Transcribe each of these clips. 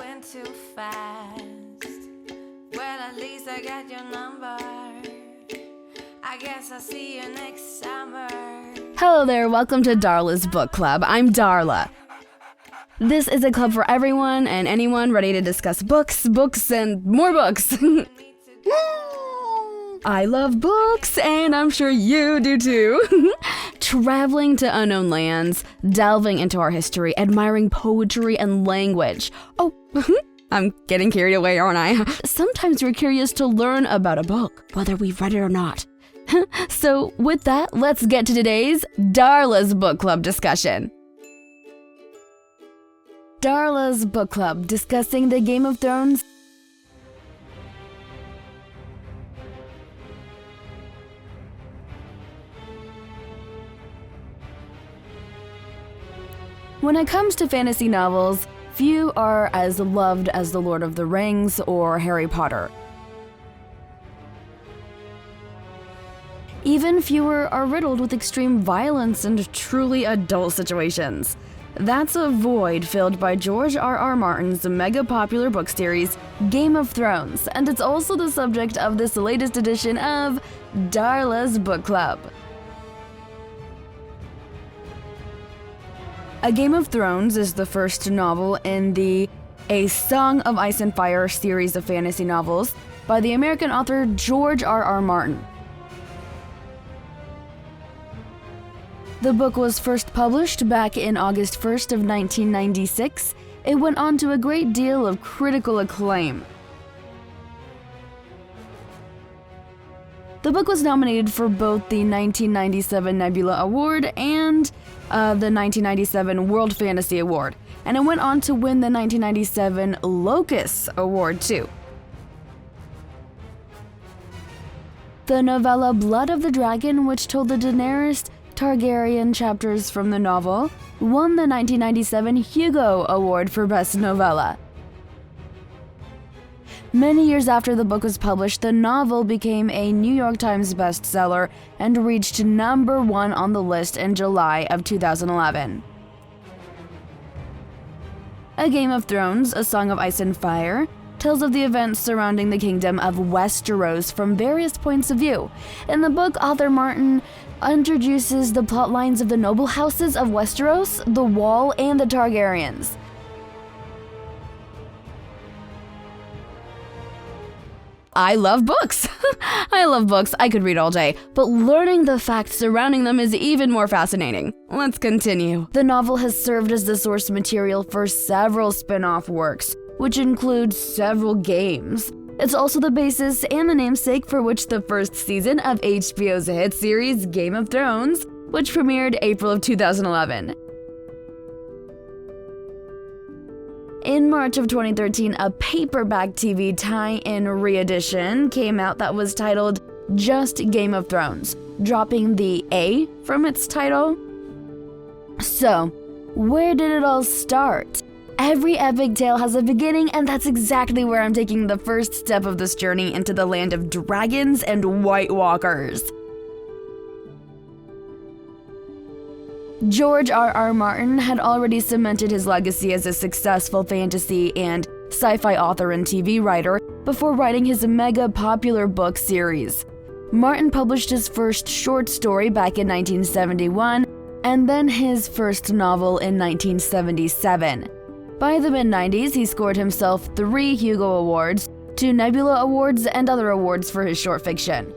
went too fast. Well, at least I got your number. I guess I'll see you next summer. Hello there, welcome to Darla's Book Club. I'm Darla. This is a club for everyone and anyone ready to discuss books, and more books. I love books, and I'm sure you do too. Traveling to unknown lands, delving into our history, admiring poetry and language. Oh, I'm getting carried away, aren't I? Sometimes we're curious to learn about a book, whether we've read it or not. So with that, let's get to today's Darla's Book Club discussion. Darla's Book Club, discussing the Game of Thrones. When it comes to fantasy novels, few are as loved as The Lord of the Rings or Harry Potter. Even fewer are riddled with extreme violence and truly adult situations. That's a void filled by George R.R. Martin's mega-popular book series, Game of Thrones, and it's also the subject of this latest edition of Darla's Book Club. A Game of Thrones is the first novel in the A Song of Ice and Fire series of fantasy novels by the American author George R.R. Martin. The book was first published back in August 1st of 1996. It went on to a great deal of critical acclaim. The book was nominated for both the 1997 Nebula Award and the 1997 World Fantasy Award, and it went on to win the 1997 Locus Award too. The novella Blood of the Dragon, which told the Daenerys Targaryen chapters from the novel, won the 1997 Hugo Award for Best Novella. Many years after the book was published, the novel became a New York Times bestseller and reached #1 on the list in July of 2011. A Game of Thrones, A Song of Ice and Fire, tells of the events surrounding the kingdom of Westeros from various points of view. In the book, author Martin introduces the plot lines of the noble houses of Westeros, the Wall, and the Targaryens. I love books. I love books. I could read all day, but learning the facts surrounding them is even more fascinating. Let's continue. The novel has served as the source material for several spin-off works, which include several games. It's also the basis and the namesake for which the first season of HBO's hit series Game of Thrones, which premiered April of 2011. In March of 2013, a paperback TV tie-in re-edition came out that was titled Just Game of Thrones, dropping the A from its title. So, where did it all start? Every epic tale has a beginning, and that's exactly where I'm taking the first step of this journey into the land of dragons and White Walkers. George R.R. Martin had already cemented his legacy as a successful fantasy and sci-fi author and TV writer before writing his mega-popular book series. Martin published his first short story back in 1971, and then his first novel in 1977. By the mid-90s, he scored himself 3 Hugo Awards, 2 Nebula Awards, and other awards for his short fiction.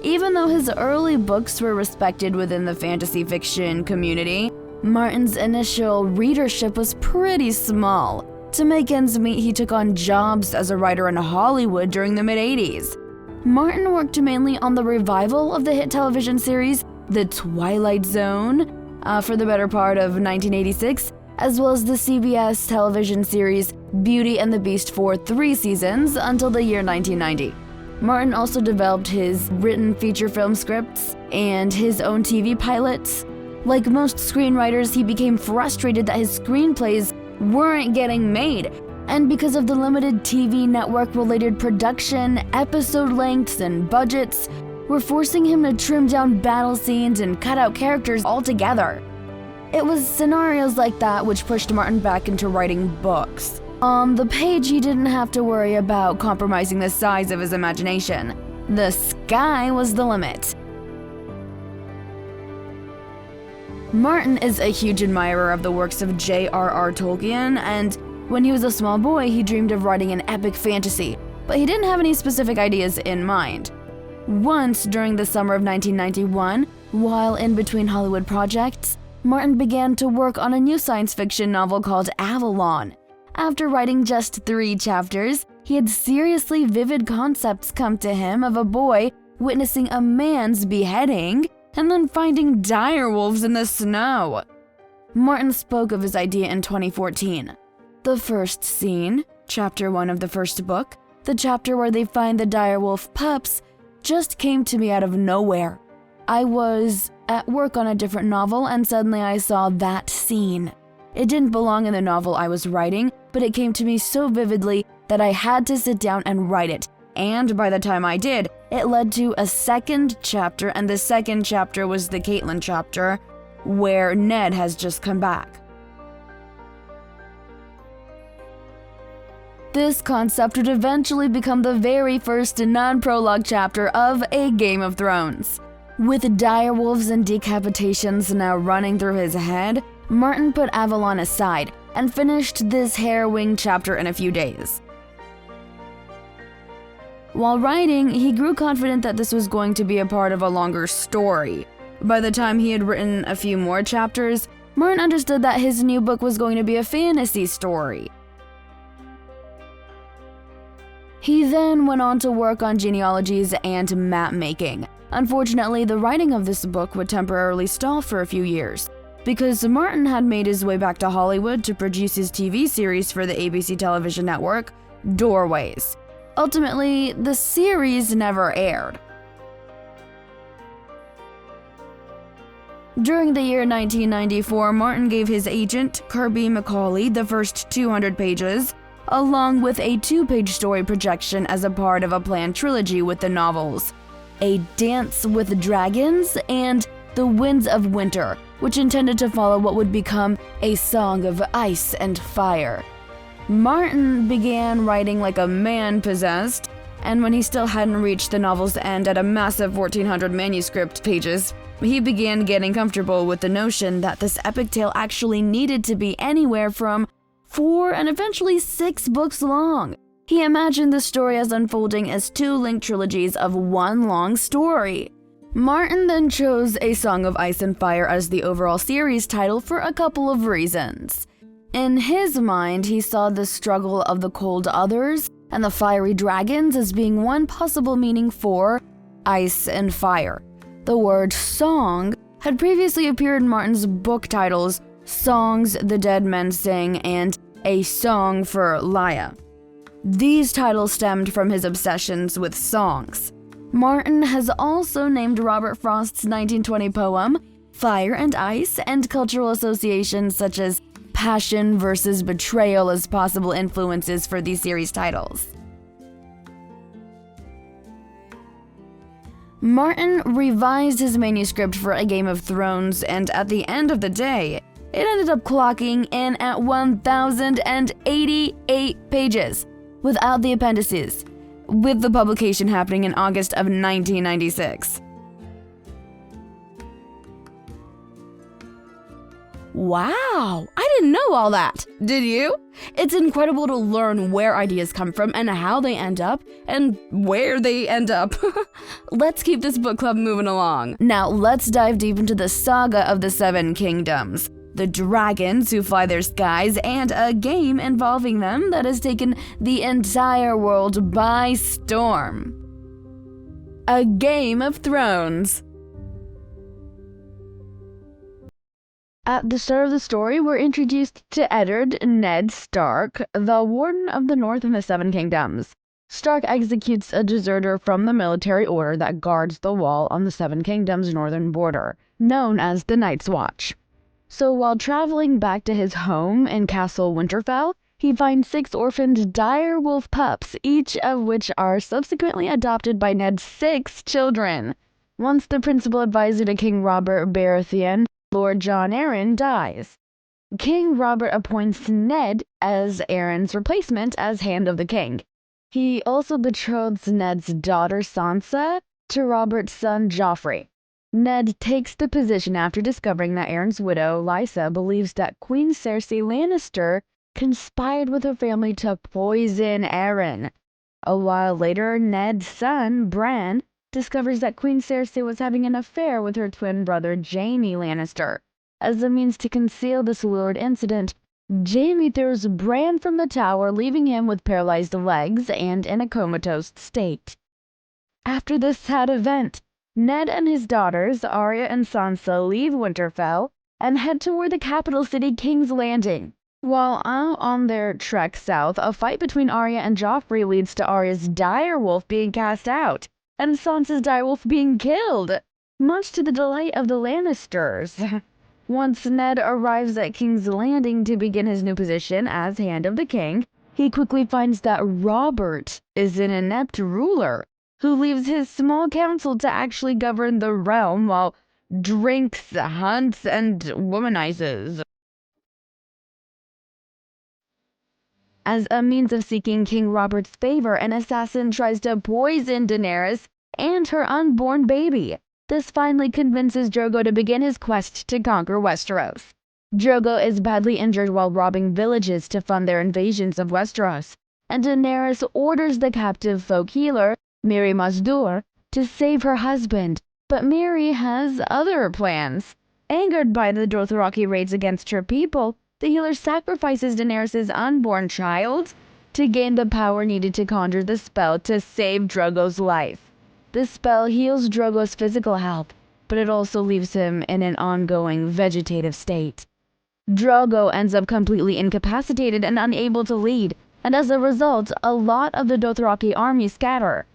Even though his early books were respected within the fantasy fiction community, Martin's initial readership was pretty small. To make ends meet, he took on jobs as a writer in Hollywood during the mid-80s. Martin worked mainly on the revival of the hit television series The Twilight Zone for the better part of 1986, as well as the CBS television series Beauty and the Beast for 3 seasons until the year 1990. Martin also developed his written feature film scripts and his own TV pilots. Like most screenwriters, he became frustrated that his screenplays weren't getting made, and because of the limited TV network-related production, episode lengths, and budgets, were forcing him to trim down battle scenes and cut out characters altogether. It was scenarios like that which pushed Martin back into writing books. On the page, he didn't have to worry about compromising the size of his imagination. The sky was the limit. Martin is a huge admirer of the works of J.R.R. Tolkien, and when he was a small boy, he dreamed of writing an epic fantasy, but he didn't have any specific ideas in mind. Once, during the summer of 1991, while in between Hollywood projects, Martin began to work on a new science fiction novel called Avalon. After writing just 3 chapters, he had seriously vivid concepts come to him of a boy witnessing a man's beheading and then finding direwolves in the snow. Martin spoke of his idea in 2014. The first scene, chapter 1 of the first book, the chapter where they find the direwolf pups, just came to me out of nowhere. I was at work on a different novel and suddenly I saw that scene. It didn't belong in the novel I was writing, but it came to me so vividly that I had to sit down and write it. And by the time I did, it led to a second chapter, and the second chapter was the Caitlin chapter, where Ned has just come back. This concept would eventually become the very first non-prologue chapter of A Game of Thrones. With direwolves and decapitations now running through his head, Martin put Avalon aside and finished this harrowing chapter in a few days. While writing, he grew confident that this was going to be a part of a longer story. By the time he had written a few more chapters, Martin understood that his new book was going to be a fantasy story. He then went on to work on genealogies and map making. Unfortunately, the writing of this book would temporarily stall for a few years, because Martin had made his way back to Hollywood to produce his TV series for the ABC television network, Doorways. Ultimately, the series never aired. During the year 1994, Martin gave his agent, Kirby McCauley, the first 200 pages, along with a 2-page story projection as a part of a planned trilogy with the novels, A Dance with Dragons and The Winds of Winter, which intended to follow what would become A Song of Ice and Fire. Martin began writing like a man possessed, and when he still hadn't reached the novel's end at a massive 1,400 manuscript pages, he began getting comfortable with the notion that this epic tale actually needed to be anywhere from 4 and eventually 6 books long. He imagined the story as unfolding as 2 linked trilogies of one long story. Martin then chose A Song of Ice and Fire as the overall series title for a couple of reasons. In his mind, he saw the struggle of the cold others and the fiery dragons as being one possible meaning for ice and fire. The word song had previously appeared in Martin's book titles Songs the Dead Men Sing and A Song for Laia. These titles stemmed from his obsessions with songs. Martin has also named Robert Frost's 1920 poem Fire and Ice and cultural associations such as passion versus betrayal as possible influences for these series titles. Martin revised his manuscript for A Game of Thrones, and at the end of the day, it ended up clocking in at 1,088 pages, without the appendices, with the publication happening in August of 1996. Wow, I didn't know all that. Did you? It's incredible to learn where ideas come from and how they end up and where they end up. Let's keep this book club moving along. Now let's dive deep into the saga of the 7 kingdoms, the dragons who fly their skies, and a game involving them that has taken the entire world by storm. A Game of Thrones. At the start of the story, we're introduced to Eddard Ned Stark, the Warden of the North and the 7 Kingdoms. Stark executes a deserter from the military order that guards the wall on the 7 Kingdoms' northern border, known as the Night's Watch. So while traveling back to his home in Castle Winterfell, he finds 6 orphaned direwolf pups, each of which are subsequently adopted by Ned's 6 children. Once the principal advisor to King Robert Baratheon, Lord Jon Arryn, dies. King Robert appoints Ned as Aeron's replacement as Hand of the King. He also betroths Ned's daughter Sansa to Robert's son Joffrey. Ned takes the position after discovering that Aeron's widow, Lysa, believes that Queen Cersei Lannister conspired with her family to poison Aeron. A while later, Ned's son, Bran, discovers that Queen Cersei was having an affair with her twin brother, Jaime Lannister. As a means to conceal this lurid incident, Jaime throws Bran from the tower, leaving him with paralyzed legs and in a comatose state. After this sad event, Ned and his daughters, Arya and Sansa, leave Winterfell and head toward the capital city, King's Landing. While out on their trek south, a fight between Arya and Joffrey leads to Arya's direwolf being cast out and Sansa's direwolf being killed, much to the delight of the Lannisters. Once Ned arrives at King's Landing to begin his new position as Hand of the King, he quickly finds that Robert is an inept ruler who leaves his small council to actually govern the realm while drinks, hunts, and womanizes. As a means of seeking King Robert's favor, an assassin tries to poison Daenerys and her unborn baby. This finally convinces Drogo to begin his quest to conquer Westeros. Drogo is badly injured while robbing villages to fund their invasions of Westeros, and Daenerys orders the captive folk healer, Mirri Maz Duur, to save her husband. But Mirri has other plans. Angered by the Dothraki raids against her people, the healer sacrifices Daenerys' unborn child to gain the power needed to conjure the spell to save Drogo's life. This spell heals Drogo's physical health, but it also leaves him in an ongoing vegetative state. Drogo ends up completely incapacitated and unable to lead, and as a result, a lot of the Dothraki army scatter.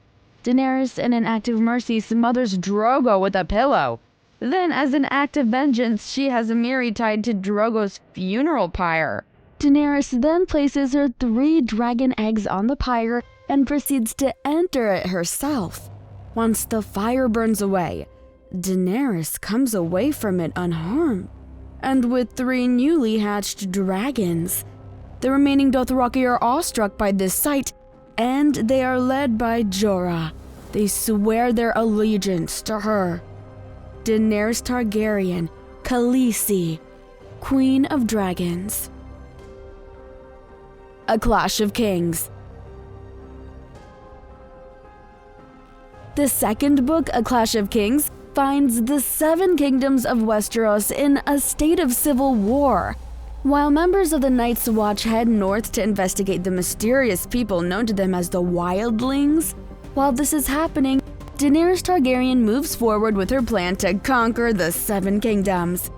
Daenerys, in an act of mercy, smothers Drogo with a pillow. Then, as an act of vengeance, she has Mirri tied to Drogo's funeral pyre. Daenerys then places her 3 dragon eggs on the pyre and proceeds to enter it herself. Once the fire burns away, Daenerys comes away from it unharmed, and with 3 newly hatched dragons. The remaining Dothraki are awestruck by this sight, and they are led by Jorah. They swear their allegiance to her. Daenerys Targaryen, Khaleesi, Queen of Dragons. A Clash of Kings. The second book, A Clash of Kings, finds the 7 kingdoms of Westeros in a state of civil war. While members of the Night's Watch head north to investigate the mysterious people known to them as the Wildlings, while this is happening, Daenerys Targaryen moves forward with her plan to conquer the 7 kingdoms.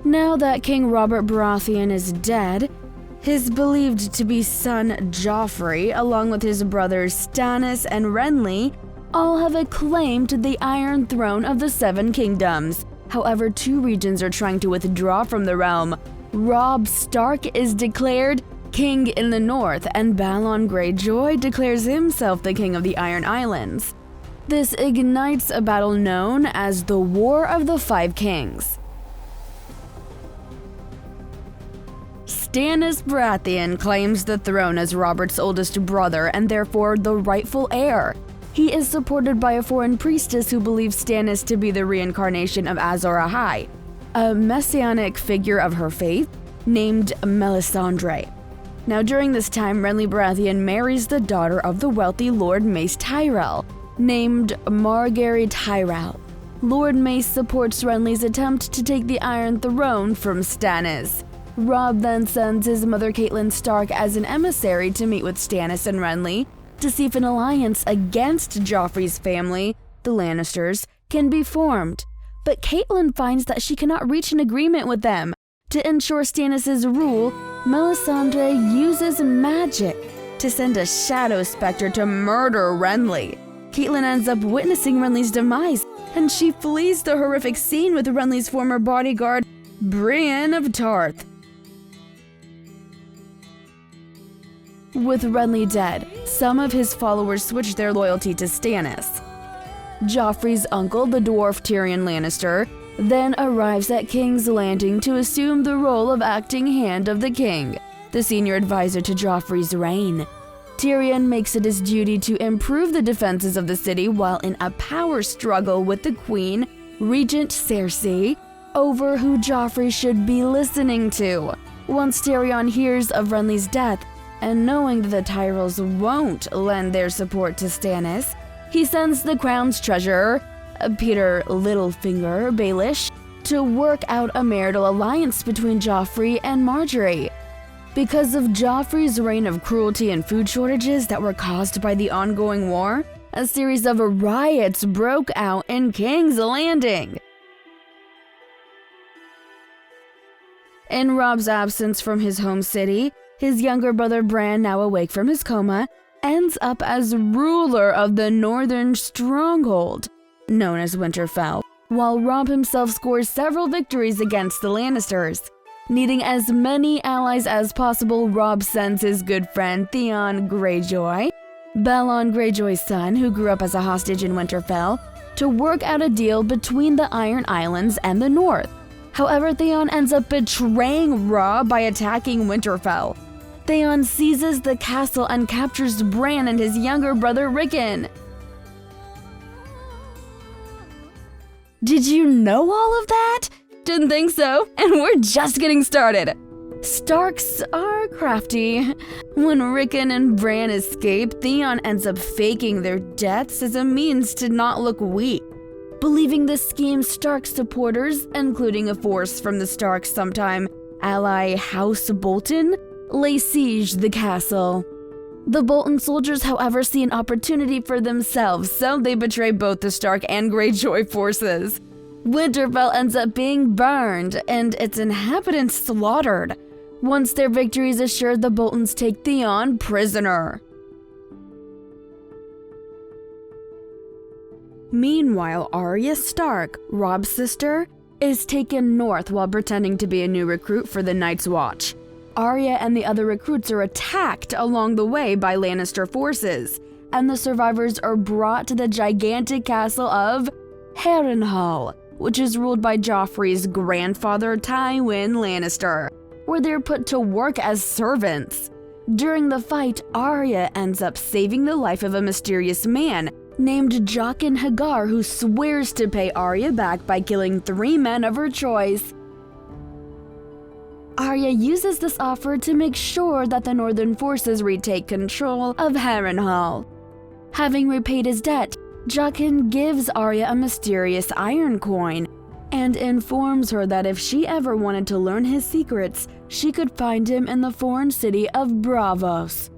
Now that King Robert Baratheon is dead, his believed to be son Joffrey, along with his brothers Stannis and Renly, all have acclaimed the Iron Throne of the 7 kingdoms. However, 2 regions are trying to withdraw from the realm. Robb Stark is declared king in the north, and Balon Greyjoy declares himself the king of the Iron Islands. This ignites a battle known as the War of the 5 Kings. Stannis Baratheon claims the throne as Robert's oldest brother and therefore the rightful heir. He is supported by a foreign priestess who believes Stannis to be the reincarnation of Azor Ahai, a messianic figure of her faith named Melisandre. Now during this time, Renly Baratheon marries the daughter of the wealthy Lord Mace Tyrell, named Margaery Tyrell. Lord Mace supports Renly's attempt to take the Iron Throne from Stannis. Robb then sends his mother Catelyn Stark as an emissary to meet with Stannis and Renly to see if an alliance against Joffrey's family, the Lannisters, can be formed. But Catelyn finds that she cannot reach an agreement with them. To ensure Stannis' rule, Melisandre uses magic to send a shadow specter to murder Renly. Catelyn ends up witnessing Renly's demise, and she flees the horrific scene with Renly's former bodyguard, Brienne of Tarth. With Renly dead, some of his followers switch their loyalty to Stannis. Joffrey's uncle, the dwarf Tyrion Lannister, then arrives at King's Landing to assume the role of acting hand of the king, the senior advisor to Joffrey's reign. Tyrion makes it his duty to improve the defenses of the city while in a power struggle with the queen, Regent Cersei, over who Joffrey should be listening to. Once Tyrion hears of Renly's death, and knowing that the Tyrells won't lend their support to Stannis, he sends the crown's treasurer, Peter Littlefinger Baelish, to work out a marital alliance between Joffrey and Margaery. Because of Joffrey's reign of cruelty and food shortages that were caused by the ongoing war, a series of riots broke out in King's Landing. In Robb's absence from his home city, his younger brother Bran, now awake from his coma, ends up as ruler of the northern stronghold, known as Winterfell, while Robb himself scores several victories against the Lannisters. Needing as many allies as possible, Robb sends his good friend Theon Greyjoy, Balon Greyjoy's son, who grew up as a hostage in Winterfell, to work out a deal between the Iron Islands and the North. However, Theon ends up betraying Robb by attacking Winterfell. Theon seizes the castle and captures Bran and his younger brother Rickon. Did you know all of that? Didn't think so, and we're just getting started. Starks are crafty. When Rickon and Bran escape, Theon ends up faking their deaths as a means to not look weak. Believing this scheme, Stark supporters, including a force from the Starks' sometime ally House Bolton, lay siege the castle. The Bolton soldiers, however, see an opportunity for themselves, so they betray both the Stark and Greyjoy forces. Winterfell ends up being burned and its inhabitants slaughtered. Once their victory is assured, the Boltons take Theon prisoner. Meanwhile, Arya Stark, Robb's sister, is taken north while pretending to be a new recruit for the Night's Watch. Arya and the other recruits are attacked along the way by Lannister forces, and the survivors are brought to the gigantic castle of Harrenhal, which is ruled by Joffrey's grandfather Tywin Lannister, where they're put to work as servants. During the fight, Arya ends up saving the life of a mysterious man named Jaqen Hagar, who swears to pay Arya back by killing 3 men of her choice. Arya uses this offer to make sure that the northern forces retake control of Harrenhal. Having repaid his debt, Jaqen gives Arya a mysterious iron coin and informs her that if she ever wanted to learn his secrets, she could find him in the foreign city of Braavos.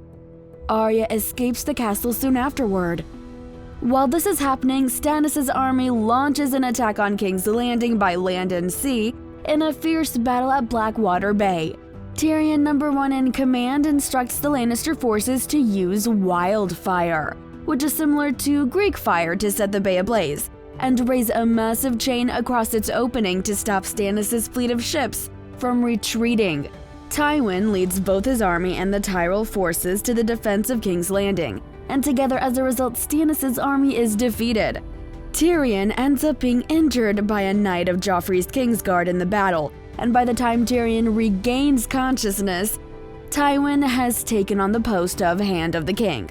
Arya escapes the castle soon afterward. While this is happening, Stannis' army launches an attack on King's Landing by land and sea in a fierce battle at Blackwater Bay. Tyrion, number 1 in command, instructs the Lannister forces to use wildfire, which is similar to Greek fire, to set the bay ablaze, and raise a massive chain across its opening to stop Stannis' fleet of ships from retreating. Tywin leads both his army and the Tyrell forces to the defense of King's Landing, and together as a result, Stannis' army is defeated. Tyrion ends up being injured by a knight of Joffrey's Kingsguard in the battle, and by the time Tyrion regains consciousness, Tywin has taken on the post of Hand of the King.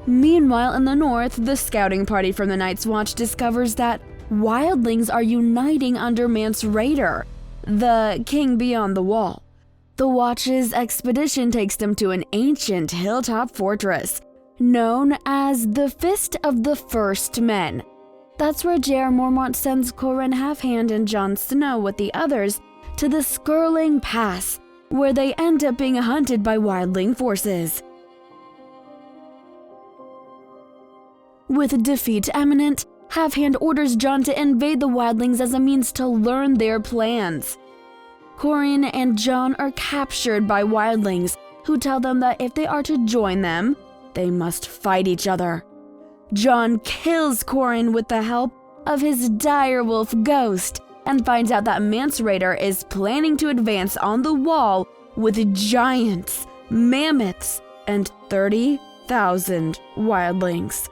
Meanwhile, in the north, the scouting party from the Night's Watch discovers that wildlings are uniting under Mance Rayder, the king beyond the wall. The Watch's expedition takes them to an ancient hilltop fortress, known as the Fist of the First Men. That's where J.R. Mormont sends Qhorin Halfhand and Jon Snow with the others to the Skirling Pass, where they end up being hunted by wildling forces. With defeat imminent, Halfhand orders Jon to invade the wildlings as a means to learn their plans. Qhorin and Jon are captured by wildlings, who tell them that if they are to join them, they must fight each other. Jon kills Qhorin with the help of his direwolf ghost and finds out that Mance Rayder is planning to advance on the wall with giants, mammoths, and 30,000 wildlings.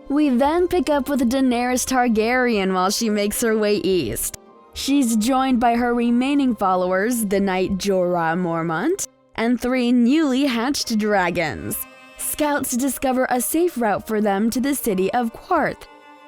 We then pick up with Daenerys Targaryen while she makes her way east. She's joined by her remaining followers, the knight Jorah Mormont, and 3 newly hatched dragons. Scouts discover a safe route for them to the city of Qarth,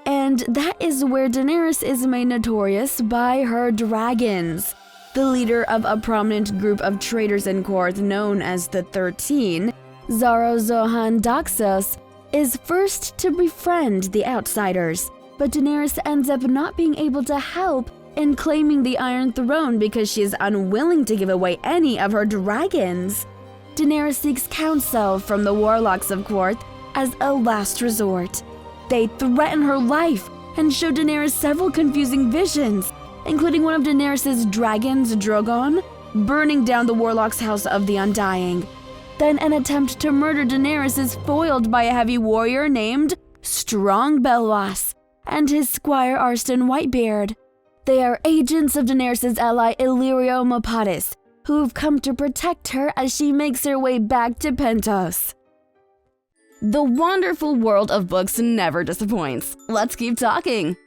and that is where Daenerys is made notorious by her dragons. The leader of a prominent group of traders in Qarth known as the 13, Xaro Xhoan Daxos, is first to befriend the outsiders, but Daenerys ends up not being able to help in claiming the Iron Throne because she is unwilling to give away any of her dragons. Daenerys seeks counsel from the warlocks of Qarth as a last resort. They threaten her life and show Daenerys several confusing visions, including one of Daenerys' dragons, Drogon, burning down the warlock's house of the Undying. Then an attempt to murder Daenerys is foiled by a heavy warrior named Strong Belwas and his squire Arstan Whitebeard. They are agents of Daenerys' ally Illyrio Mopatis, who've come to protect her as she makes her way back to Pentos. The wonderful world of books never disappoints. Let's keep talking.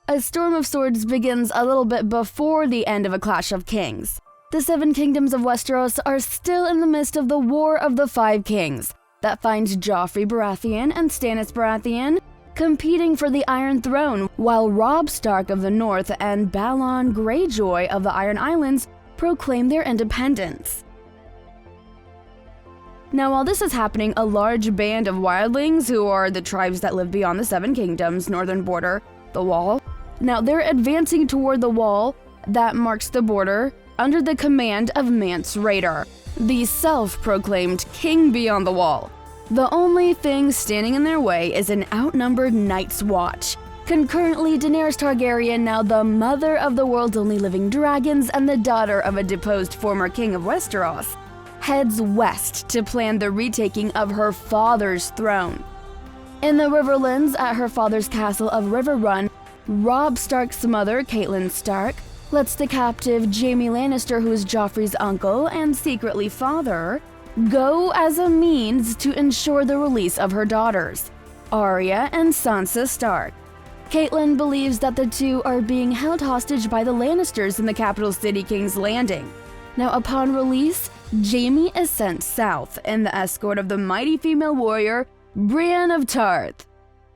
A Storm of Swords begins a little bit before the end of A Clash of Kings. The 7 kingdoms of Westeros are still in the midst of the War of the 5 Kings that finds Joffrey Baratheon and Stannis Baratheon competing for the Iron Throne, while Robb Stark of the North and Balon Greyjoy of the Iron Islands proclaim their independence. Now, while this is happening, a large band of wildlings, who are the tribes that live beyond the 7 kingdoms' northern border, the Wall, now they're advancing toward the wall that marks the border under the command of Mance Rayder, the self-proclaimed king beyond the wall. The only thing standing in their way is an outnumbered Night's Watch. Concurrently, Daenerys Targaryen, now the mother of the world's only living dragons and the daughter of a deposed former king of Westeros, heads west to plan the retaking of her father's throne. In the Riverlands, at her father's castle of Riverrun, Robb Stark's mother, Catelyn Stark, lets the captive Jaime Lannister, who is Joffrey's uncle and secretly father, go as a means to ensure the release of her daughters, Arya and Sansa Stark. Catelyn believes that the two are being held hostage by the Lannisters in the capital city King's Landing. Now, upon release, Jaime is sent south in the escort of the mighty female warrior Brienne of Tarth.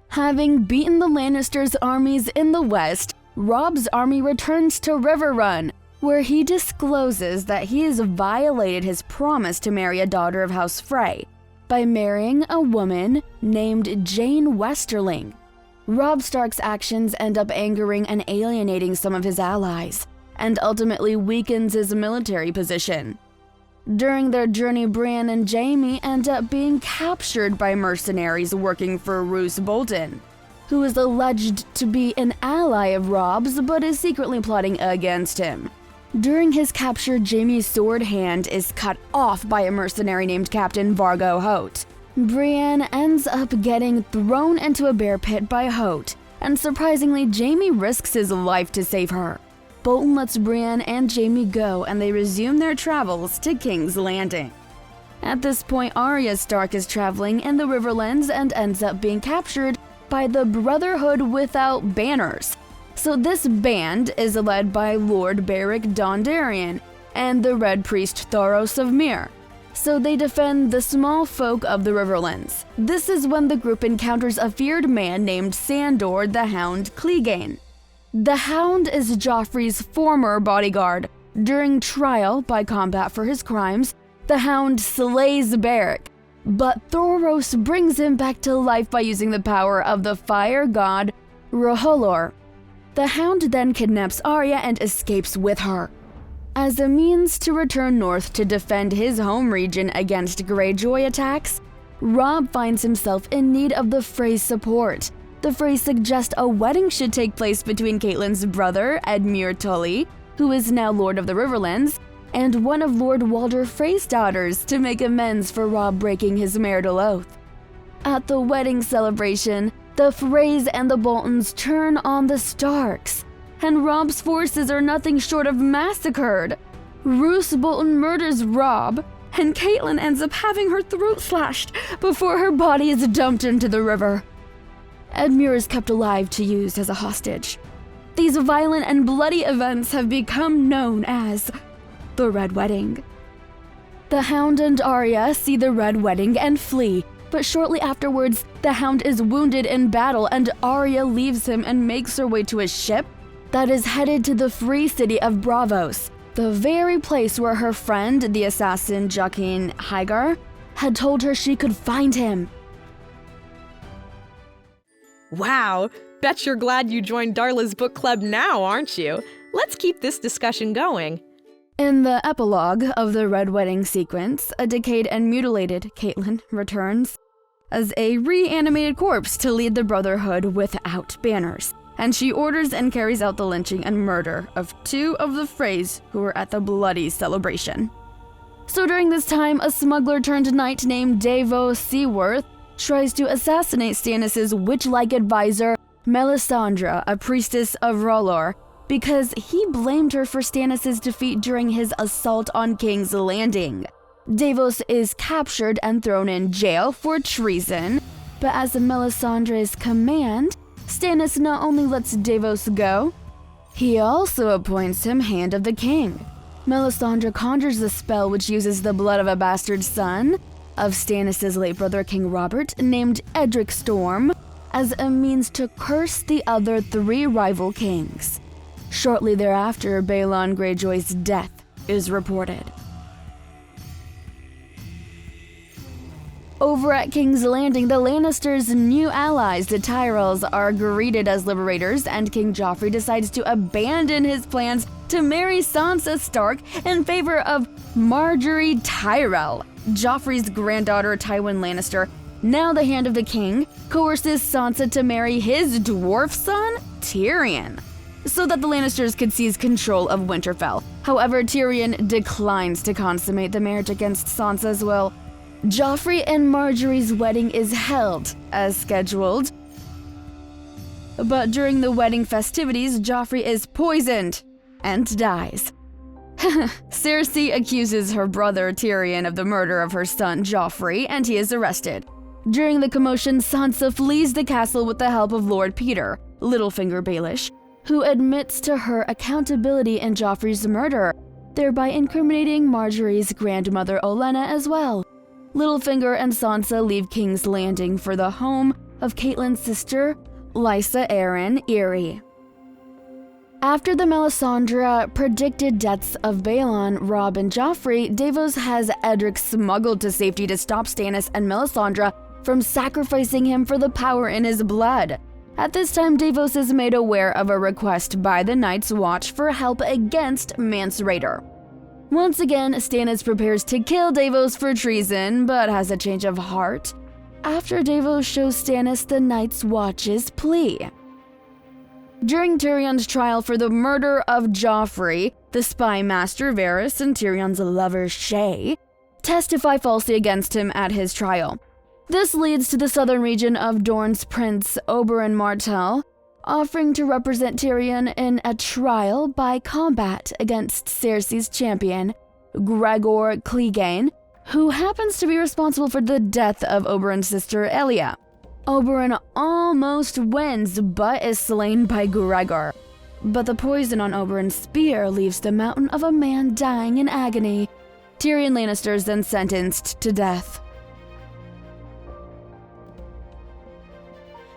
Having beaten the Lannisters' armies in the west, Robb's army returns to Riverrun, where he discloses that he has violated his promise to marry a daughter of House Frey by marrying a woman named Jane Westerling. Robb Stark's actions end up angering and alienating some of his allies, and ultimately weakens his military position. During their journey, Brienne and Jaime end up being captured by mercenaries working for Roose Bolton, who is alleged to be an ally of Robb's but is secretly plotting against him. During his capture, Jaime's sword hand is cut off by a mercenary named Captain Vargo Hoat. Brienne ends up getting thrown into a bear pit by Hoat, and surprisingly, Jaime risks his life to save her. Bolton lets Brienne and Jaime go, and they resume their travels to King's Landing. At this point, Arya Stark is traveling in the Riverlands and ends up being captured by the Brotherhood Without Banners. So this band is led by Lord Beric Dondarrion and the Red Priest Thoros of Myr. So they defend the small folk of the Riverlands. This is when the group encounters a feared man named Sandor the Hound Clegane. The Hound is Joffrey's former bodyguard. During trial by combat for his crimes, the Hound slays Beric, but Thoros brings him back to life by using the power of the fire god R'hllor. The Hound then kidnaps Arya and escapes with her. As a means to return north to defend his home region against Greyjoy attacks, Robb finds himself in need of the Frey's support. The Frey suggest a wedding should take place between Catelyn's brother, Edmure Tully, who is now Lord of the Riverlands, and one of Lord Walder Frey's daughters to make amends for Robb breaking his marital oath. At the wedding celebration, the Freys and the Boltons turn on the Starks, and Robb's forces are nothing short of massacred. Roose Bolton murders Robb, and Catelyn ends up having her throat slashed before her body is dumped into the river. Edmure is kept alive to use as a hostage. These violent and bloody events have become known as the Red Wedding. The Hound and Arya see the Red Wedding and flee, but shortly afterwards, the Hound is wounded in battle and Arya leaves him and makes her way to a ship that is headed to the free city of Braavos, the very place where her friend, the assassin Joaquin Hagar, had told her she could find him. Wow, bet you're glad you joined Darla's book club now, aren't you? Let's keep this discussion going. In the epilogue of the Red Wedding sequence, a decayed and mutilated Catelyn returns as a reanimated corpse to lead the Brotherhood without banners, and she orders and carries out the lynching and murder of 2 of the Freys who were at the bloody celebration. So during this time, a smuggler turned knight named Davos Seaworth tries to assassinate Stannis' witch-like advisor, Melisandre, a priestess of R'hllor, because he blamed her for Stannis' defeat during his assault on King's Landing. Davos is captured and thrown in jail for treason, but as Melisandre's command, Stannis not only lets Davos go, he also appoints him Hand of the King. Melisandre conjures a spell which uses the blood of a bastard son of Stannis' late brother King Robert, named Edric Storm, as a means to curse the other 3 rival kings. Shortly thereafter, Balon Greyjoy's death is reported. Over at King's Landing, the Lannisters' new allies, the Tyrells, are greeted as liberators, and King Joffrey decides to abandon his plans to marry Sansa Stark in favor of Margaery Tyrell. Joffrey's granddaughter, Tywin Lannister, now the Hand of the King, coerces Sansa to marry his dwarf son, Tyrion, so that the Lannisters could seize control of Winterfell. However, Tyrion declines to consummate the marriage against Sansa's will. Joffrey and Margaery's wedding is held as scheduled, but during the wedding festivities, Joffrey is poisoned and dies. Cersei accuses her brother Tyrion of the murder of her son Joffrey, and he is arrested. During the commotion, Sansa flees the castle with the help of Lord Peter, Littlefinger Baelish, who admits to her accountability in Joffrey's murder, thereby incriminating Margaery's grandmother Olenna as well. Littlefinger and Sansa leave King's Landing for the home of Catelyn's sister, Lysa Arryn Eyre. After the Melisandre predicted deaths of Balon, Robb, and Joffrey, Davos has Edric smuggled to safety to stop Stannis and Melisandre from sacrificing him for the power in his blood. At this time, Davos is made aware of a request by the Night's Watch for help against Mance Rayder. Once again, Stannis prepares to kill Davos for treason, but has a change of heart after Davos shows Stannis the Night's Watch's plea. During Tyrion's trial for the murder of Joffrey, the spy master Varys and Tyrion's lover Shae testify falsely against him at his trial. This leads to the southern region of Dorne's prince Oberyn Martell offering to represent Tyrion in a trial by combat against Cersei's champion, Gregor Clegane, who happens to be responsible for the death of Oberyn's sister Elia. Oberyn almost wins, but is slain by Gregor. But the poison on Oberyn's spear leaves the mountain of a man dying in agony. Tyrion Lannister is then sentenced to death.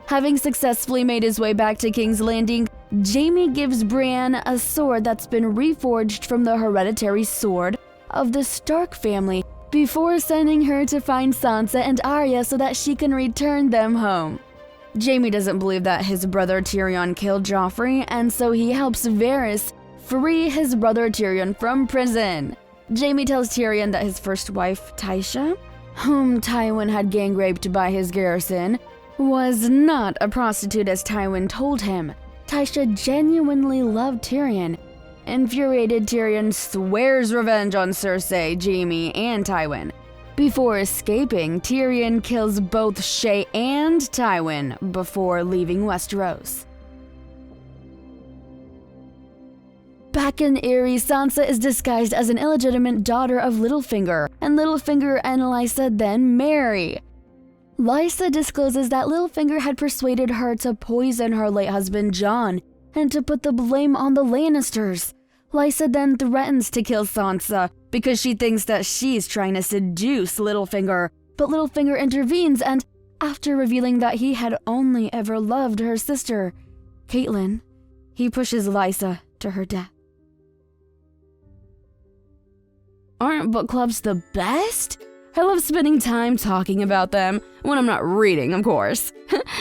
Having successfully made his way back to King's Landing, Jaime gives Brienne a sword that's been reforged from the hereditary sword of the Stark family before sending her to find Sansa and Arya so that she can return them home. Jaime doesn't believe that his brother Tyrion killed Joffrey, and so he helps Varys free his brother Tyrion from prison. Jaime tells Tyrion that his first wife, Tysha, whom Tywin had gang-raped by his garrison, was not a prostitute as Tywin told him. Tysha genuinely loved Tyrion. Infuriated, Tyrion swears revenge on Cersei, Jaime, and Tywin. Before escaping, Tyrion kills both Shae and Tywin before leaving Westeros. Back in Eyre, Sansa is disguised as an illegitimate daughter of Littlefinger, and Littlefinger and Lysa then marry. Lysa discloses that Littlefinger had persuaded her to poison her late husband Jon and to put the blame on the Lannisters. Lysa then threatens to kill Sansa because she thinks that she's trying to seduce Littlefinger, but Littlefinger intervenes and, after revealing that he had only ever loved her sister, Catelyn, he pushes Lysa to her death. Aren't book clubs the best? I love spending time talking about them, when I'm not reading, of course.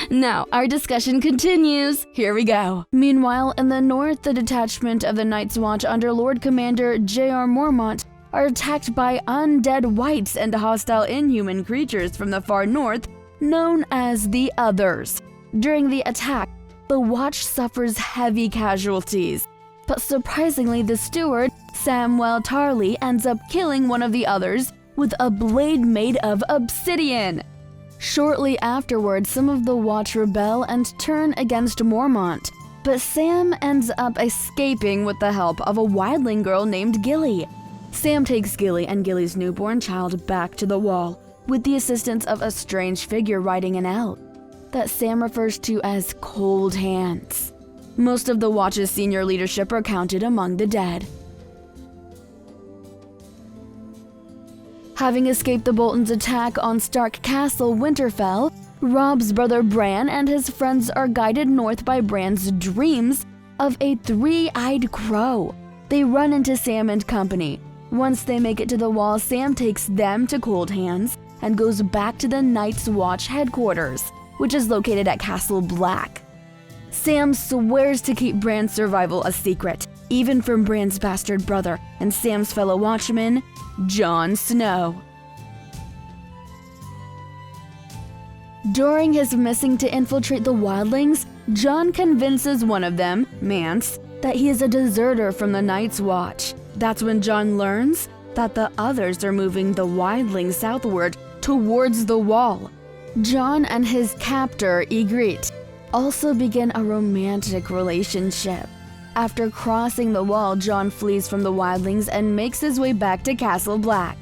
Now, our discussion continues. Here we go. Meanwhile, in the north, the detachment of the Night's Watch under Lord Commander J.R. Mormont are attacked by undead whites and hostile inhuman creatures from the far north, known as the Others. During the attack, the Watch suffers heavy casualties, but surprisingly, the steward, Samwell Tarly, ends up killing one of the Others with a blade made of obsidian. Shortly afterwards, some of the Watch rebel and turn against Mormont, but Sam ends up escaping with the help of a wildling girl named Gilly. Sam takes Gilly and Gilly's newborn child back to the Wall with the assistance of a strange figure riding an elk that Sam refers to as Cold Hands. Most of the Watch's senior leadership are counted among the dead. Having escaped the Boltons' attack on Stark Castle Winterfell, Robb's brother Bran and his friends are guided north by Bran's dreams of a three-eyed crow. They run into Sam and company. Once they make it to the Wall, Sam takes them to Cold Hands and goes back to the Night's Watch headquarters, which is located at Castle Black. Sam swears to keep Bran's survival a secret, even from Bran's bastard brother and Sam's fellow watchman, Jon Snow. During his missing to infiltrate the wildlings, Jon convinces one of them, Mance, that he is a deserter from the Night's Watch. That's when Jon learns that the Others are moving the wildlings southward towards the Wall. Jon and his captor, Ygritte, also begin a romantic relationship. After crossing the Wall, Jon flees from the wildlings and makes his way back to Castle Black.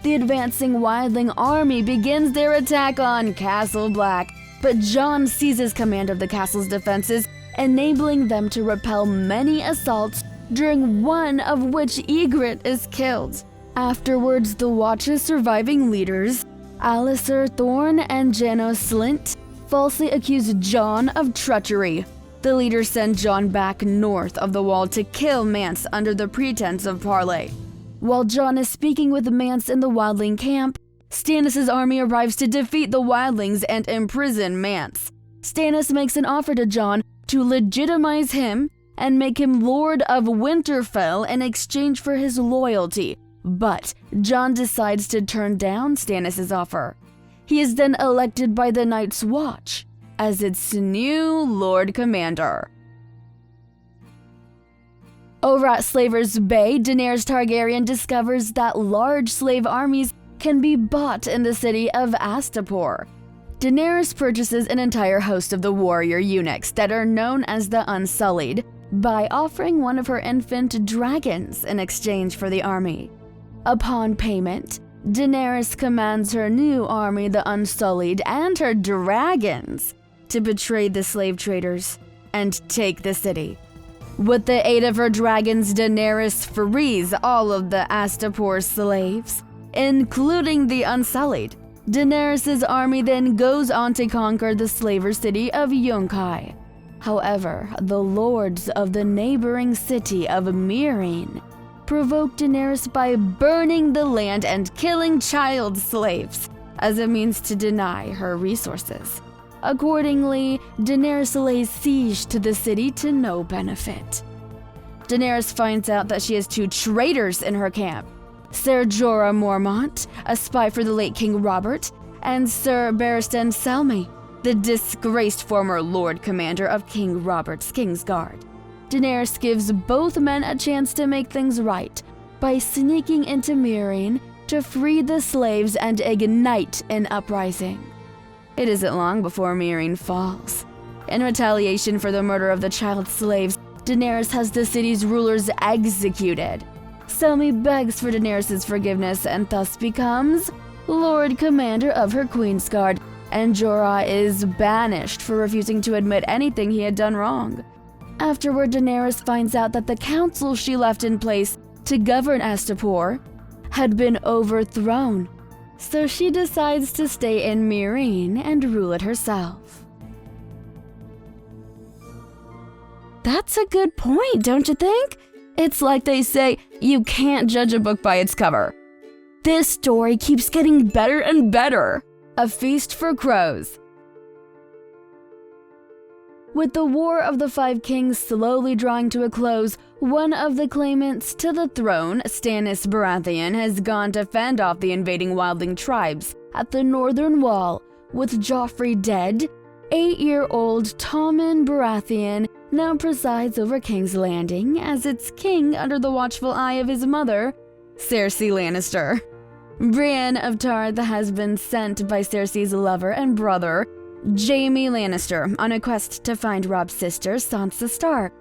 The advancing wildling army begins their attack on Castle Black, but Jon seizes command of the castle's defenses, enabling them to repel many assaults, during one of which Ygritte is killed. Afterwards, the Watch's surviving leaders, Alliser Thorne and Janos Slynt, falsely accuse Jon of treachery. The leaders send Jon back north of the Wall to kill Mance under the pretense of parley. While Jon is speaking with Mance in the wildling camp, Stannis' army arrives to defeat the wildlings and imprison Mance. Stannis makes an offer to Jon to legitimize him and make him Lord of Winterfell in exchange for his loyalty, but Jon decides to turn down Stannis' offer. He is then elected by the Night's Watch as its new Lord Commander. Over at Slaver's Bay, Daenerys Targaryen discovers that large slave armies can be bought in the city of Astapor. Daenerys purchases an entire host of the warrior eunuchs that are known as the Unsullied by offering one of her infant dragons in exchange for the army. Upon payment, Daenerys commands her new army, the Unsullied, and her dragons to betray the slave traders and take the city. With the aid of her dragons, Daenerys frees all of the Astapor slaves, including the Unsullied. Daenerys' army then goes on to conquer the slaver city of Yunkai. However, the lords of the neighboring city of Meereen provoke Daenerys by burning the land and killing child slaves as a means to deny her resources. Accordingly, Daenerys lays siege to the city to no benefit. Daenerys finds out that she has two traitors in her camp, Ser Jorah Mormont, a spy for the late King Robert, and Sir Barristan Selmy, the disgraced former Lord Commander of King Robert's Kingsguard. Daenerys gives both men a chance to make things right by sneaking into Meereen to free the slaves and ignite an uprising. It isn't long before Meereen falls. In retaliation for the murder of the child slaves, Daenerys has the city's rulers executed. Selmy begs for Daenerys' forgiveness and thus becomes Lord Commander of her Queensguard and Jorah is banished for refusing to admit anything he had done wrong. Afterward, Daenerys finds out that the council she left in place to govern Astapor had been overthrown, so she decides to stay in Meereen and rule it herself. That's a good point, don't you think? It's like they say, you can't judge a book by its cover. This story keeps getting better and better. A feast for crows. With the War of the Five Kings slowly drawing to a close, one of the claimants to the throne, Stannis Baratheon, has gone to fend off the invading wildling tribes at the northern wall. With Joffrey dead, 8-year-old Tommen Baratheon now presides over King's Landing as its king under the watchful eye of his mother, Cersei Lannister. Brienne of Tarth has been sent by Cersei's lover and brother, Jaime Lannister, on a quest to find Robb's sister, Sansa Stark.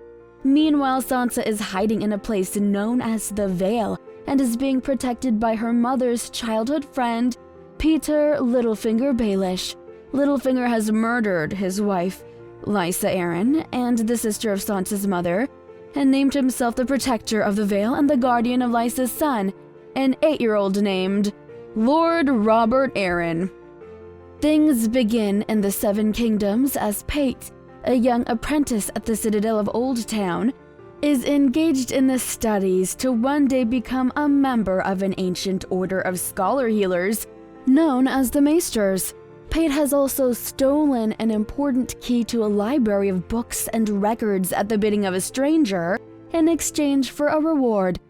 Meanwhile, Sansa is hiding in a place known as the Vale and is being protected by her mother's childhood friend, Peter Littlefinger Baelish. Littlefinger has murdered his wife, Lysa Arryn, and the sister of Sansa's mother, and named himself the protector of the Vale and the guardian of Lysa's son, an 8-year-old named Lord Robert Arryn. Things begin in the Seven Kingdoms as Pate, a young apprentice at the Citadel of Oldtown, is engaged in the studies to one day become a member of an ancient order of scholar healers known as the Maesters. Pate has also stolen an important key to a library of books and records at the bidding of a stranger in exchange for a reward.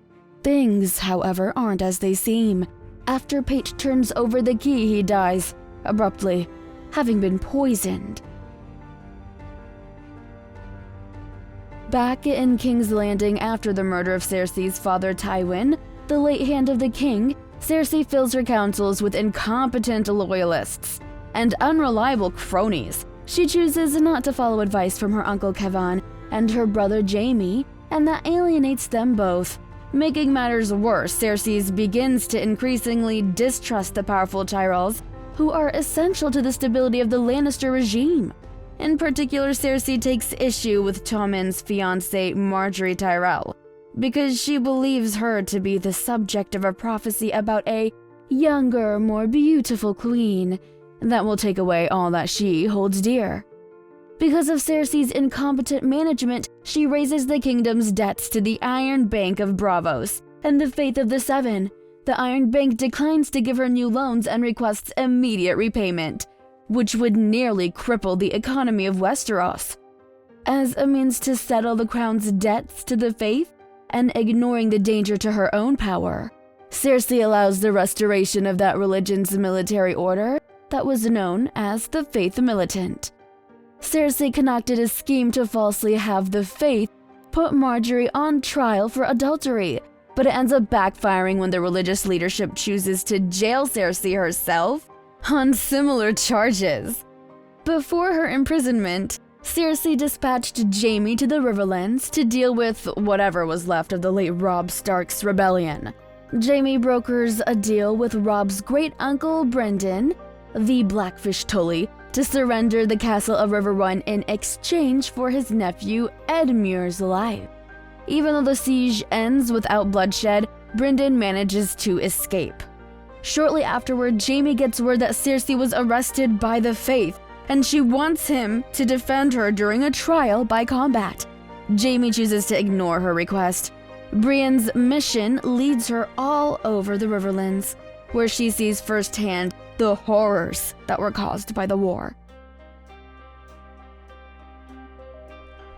Things, however, aren't as they seem. After Pate turns over the key, he dies, abruptly, having been poisoned. Back in King's Landing after the murder of Cersei's father Tywin, the late hand of the king, Cersei fills her councils with incompetent loyalists and unreliable cronies. She chooses not to follow advice from her uncle Kevan and her brother Jaime, and that alienates them both. Making matters worse, Cersei begins to increasingly distrust the powerful Tyrells, who are essential to the stability of the Lannister regime. In particular, Cersei takes issue with Tommen's fiancée, Margaery Tyrell, because she believes her to be the subject of a prophecy about a younger, more beautiful queen that will take away all that she holds dear. Because of Cersei's incompetent management, she raises the kingdom's debts to the Iron Bank of Braavos and the Faith of the Seven. The Iron Bank declines to give her new loans and requests immediate repayment, which would nearly cripple the economy of Westeros. As a means to settle the crown's debts to the Faith and ignoring the danger to her own power, Cersei allows the restoration of that religion's military order that was known as the Faith Militant. Cersei concocted a scheme to falsely have the Faith put Margaery on trial for adultery, but it ends up backfiring when the religious leadership chooses to jail Cersei herself on similar charges. Before her imprisonment, Cersei dispatched Jaime to the Riverlands to deal with whatever was left of the late Robb Stark's rebellion. Jaime brokers a deal with Robb's great-uncle Brynden, the Blackfish Tully, to surrender the castle of Riverrun in exchange for his nephew Edmure's life. Even though the siege ends without bloodshed, Brynden manages to escape. Shortly afterward, Jaime gets word that Cersei was arrested by the Faith, and she wants him to defend her during a trial by combat. Jaime chooses to ignore her request. Brienne's mission leads her all over the Riverlands, where she sees firsthand the horrors that were caused by the war.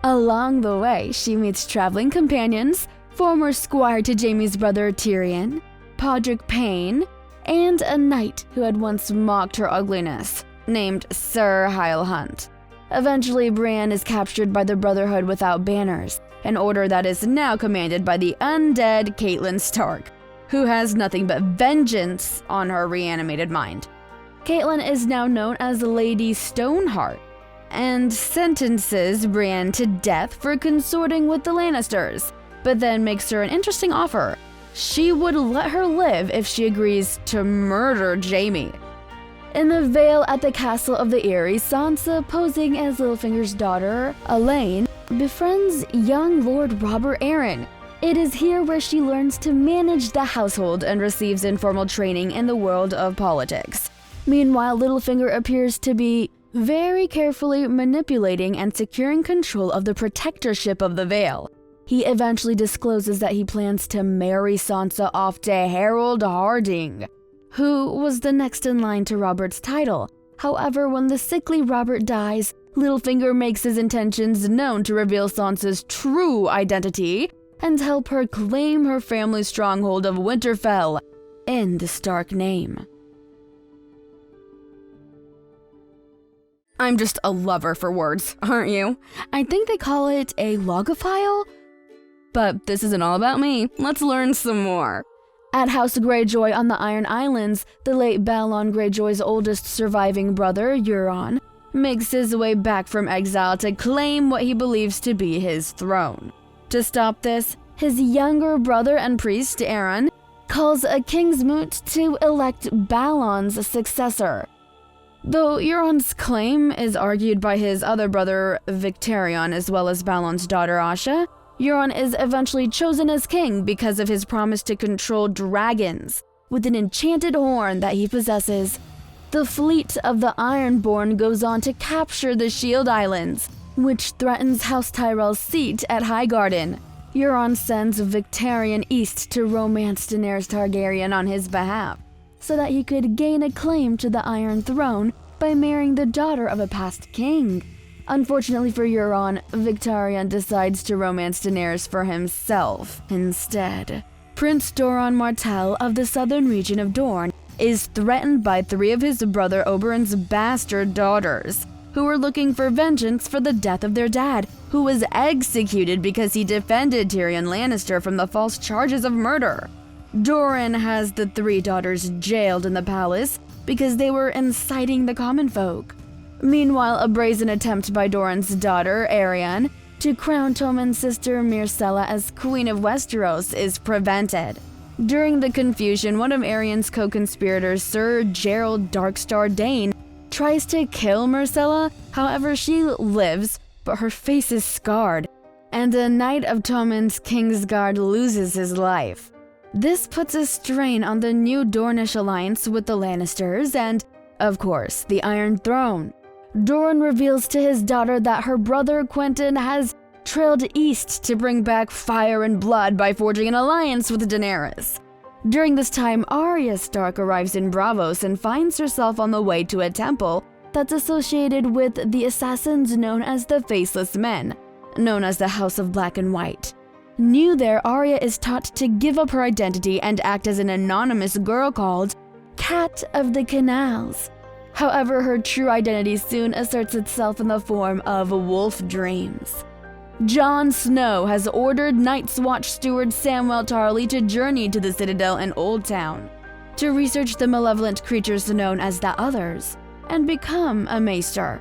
Along the way, she meets traveling companions, former squire to Jaime's brother Tyrion, Podrick Payne, and a knight who had once mocked her ugliness, named Sir Hyle Hunt. Eventually, Brienne is captured by the Brotherhood Without Banners, an order that is now commanded by the undead Catelyn Stark, who has nothing but vengeance on her reanimated mind. Catelyn is now known as Lady Stoneheart, and sentences Brienne to death for consorting with the Lannisters, but then makes her an interesting offer. She would let her live if she agrees to murder Jaime. In the Vale at the Castle of the Eyrie, Sansa, posing as Littlefinger's daughter, Elaine, befriends young Lord Robert Arryn. It is here where she learns to manage the household and receives informal training in the world of politics. Meanwhile, Littlefinger appears to be very carefully manipulating and securing control of the protectorship of the Vale. He eventually discloses that he plans to marry Sansa off to Harold Harding, who was the next in line to Robert's title. However, when the sickly Robert dies, Littlefinger makes his intentions known to reveal Sansa's true identity and help her claim her family's stronghold of Winterfell in the Stark name. I'm just a lover for words, aren't you? I think they call it a logophile? But this isn't all about me. Let's learn some more. At House Greyjoy on the Iron Islands, the late Balon Greyjoy's oldest surviving brother, Euron, makes his way back from exile to claim what he believes to be his throne. To stop this, his younger brother and priest, Aeron, calls a king's moot to elect Balon's successor. Though Euron's claim is argued by his other brother, Victarion, as well as Balon's daughter, Asha, Euron is eventually chosen as king because of his promise to control dragons with an enchanted horn that he possesses. The fleet of the Ironborn goes on to capture the Shield Islands, which threatens House Tyrell's seat at Highgarden. Euron sends Victarion east to romance Daenerys Targaryen on his behalf, so that he could gain a claim to the Iron Throne by marrying the daughter of a past king. Unfortunately for Euron, Victarion decides to romance Daenerys for himself instead. Prince Doran Martell of the southern region of Dorne is threatened by 3 of his brother Oberyn's bastard daughters, who were looking for vengeance for the death of their dad, who was executed because he defended Tyrion Lannister from the false charges of murder. Doran has the 3 daughters jailed in the palace because they were inciting the common folk. Meanwhile, a brazen attempt by Doran's daughter, Arianne, to crown Tommen's sister Myrcella as Queen of Westeros is prevented. During the confusion, one of Arianne's co-conspirators, Sir Gerald Darkstar Dane, tries to kill Myrcella. However, she lives, but her face is scarred, and a knight of Tommen's Kingsguard loses his life. This puts a strain on the new Dornish alliance with the Lannisters and, of course, the Iron Throne. Doran reveals to his daughter that her brother Quentyn has trailed east to bring back fire and blood by forging an alliance with Daenerys. During this time, Arya Stark arrives in Braavos and finds herself on the way to a temple that's associated with the assassins known as the Faceless Men, known as the House of Black and White. New there, Arya is taught to give up her identity and act as an anonymous girl called Cat of the Canals. However, her true identity soon asserts itself in the form of wolf dreams. Jon Snow has ordered Night's Watch steward Samwell Tarly to journey to the Citadel in Old Town to research the malevolent creatures known as the Others and become a maester.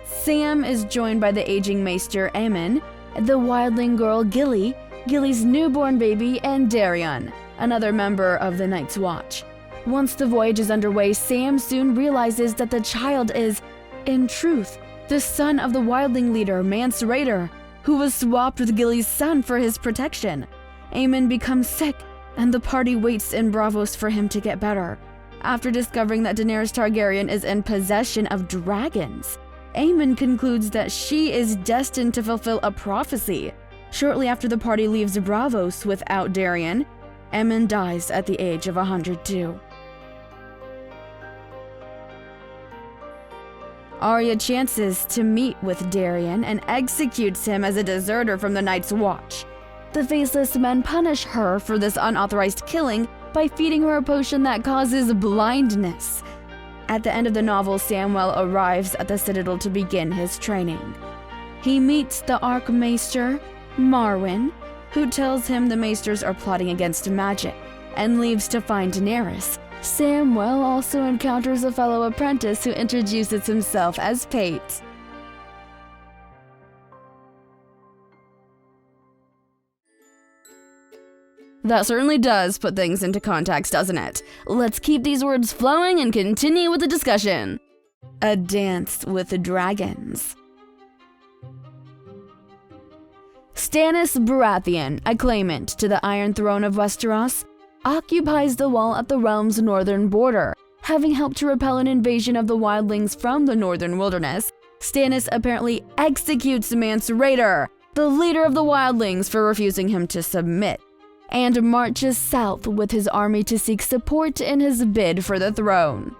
Sam is joined by the aging maester Aemon, the wildling girl Gilly, Gilly's newborn baby, and Darion, another member of the Night's Watch. Once the voyage is underway, Sam soon realizes that the child is, in truth, the son of the wildling leader Mance Rayder, who was swapped with Gilly's son for his protection. Aemon becomes sick, and the party waits in Braavos for him to get better. After discovering that Daenerys Targaryen is in possession of dragons, Aemon concludes that she is destined to fulfill a prophecy. Shortly after the party leaves Braavos without Darion, Aemon dies at the age of 102. Arya chances to meet with Darion and executes him as a deserter from the Night's Watch. The Faceless Men punish her for this unauthorized killing by feeding her a potion that causes blindness. At the end of the novel, Samwell arrives at the Citadel to begin his training. He meets the Archmaester, Marwyn, who tells him the Maesters are plotting against magic, and leaves to find Daenerys. Samwell also encounters a fellow apprentice who introduces himself as Pate. That certainly does put things into context, doesn't it? Let's keep these words flowing and continue with the discussion. A Dance with Dragons. Stannis Baratheon, a claimant to the Iron Throne of Westeros, occupies the wall at the realm's northern border. Having helped to repel an invasion of the wildlings from the northern wilderness, Stannis apparently executes Mance Rayder, the leader of the wildlings, for refusing him to submit, and marches south with his army to seek support in his bid for the throne.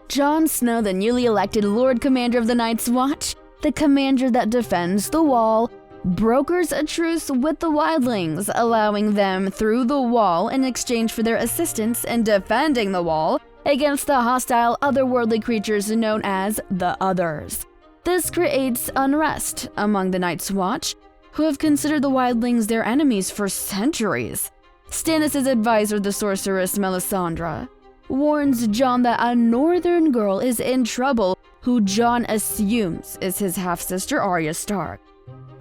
Jon Snow, the newly elected Lord Commander of the Night's Watch, the commander that defends the wall, brokers a truce with the wildlings, allowing them through the wall in exchange for their assistance in defending the wall against the hostile otherworldly creatures known as the Others. This creates unrest among the Night's Watch, who have considered the wildlings their enemies for centuries. Stannis' advisor, the sorceress Melisandre, warns Jon that a northern girl is in trouble who Jon assumes is his half-sister Arya Stark.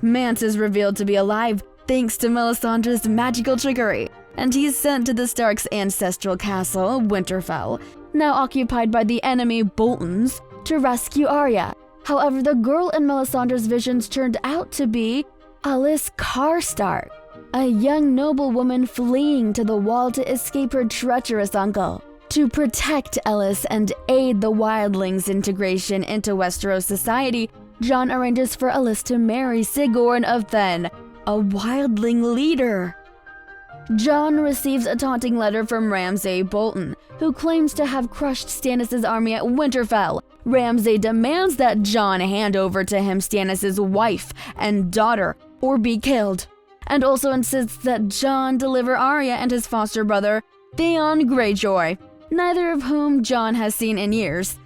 Mance is revealed to be alive thanks to Melisandre's magical trickery, and he's sent to the Starks' ancestral castle, Winterfell, now occupied by the enemy Boltons, to rescue Arya. However, the girl in Melisandre's visions turned out to be Alice Karstark, a young noblewoman fleeing to the wall to escape her treacherous uncle. To protect Alice and aid the wildlings' integration into Westeros society, Jon arranges for Alice to marry Sigurd of Then, a wildling leader. Jon receives a taunting letter from Ramsay Bolton, who claims to have crushed Stannis' army at Winterfell. Ramsay demands that Jon hand over to him Stannis' wife and daughter, or be killed, and also insists that Jon deliver Arya and his foster brother, Theon Greyjoy, neither of whom Jon has seen in years.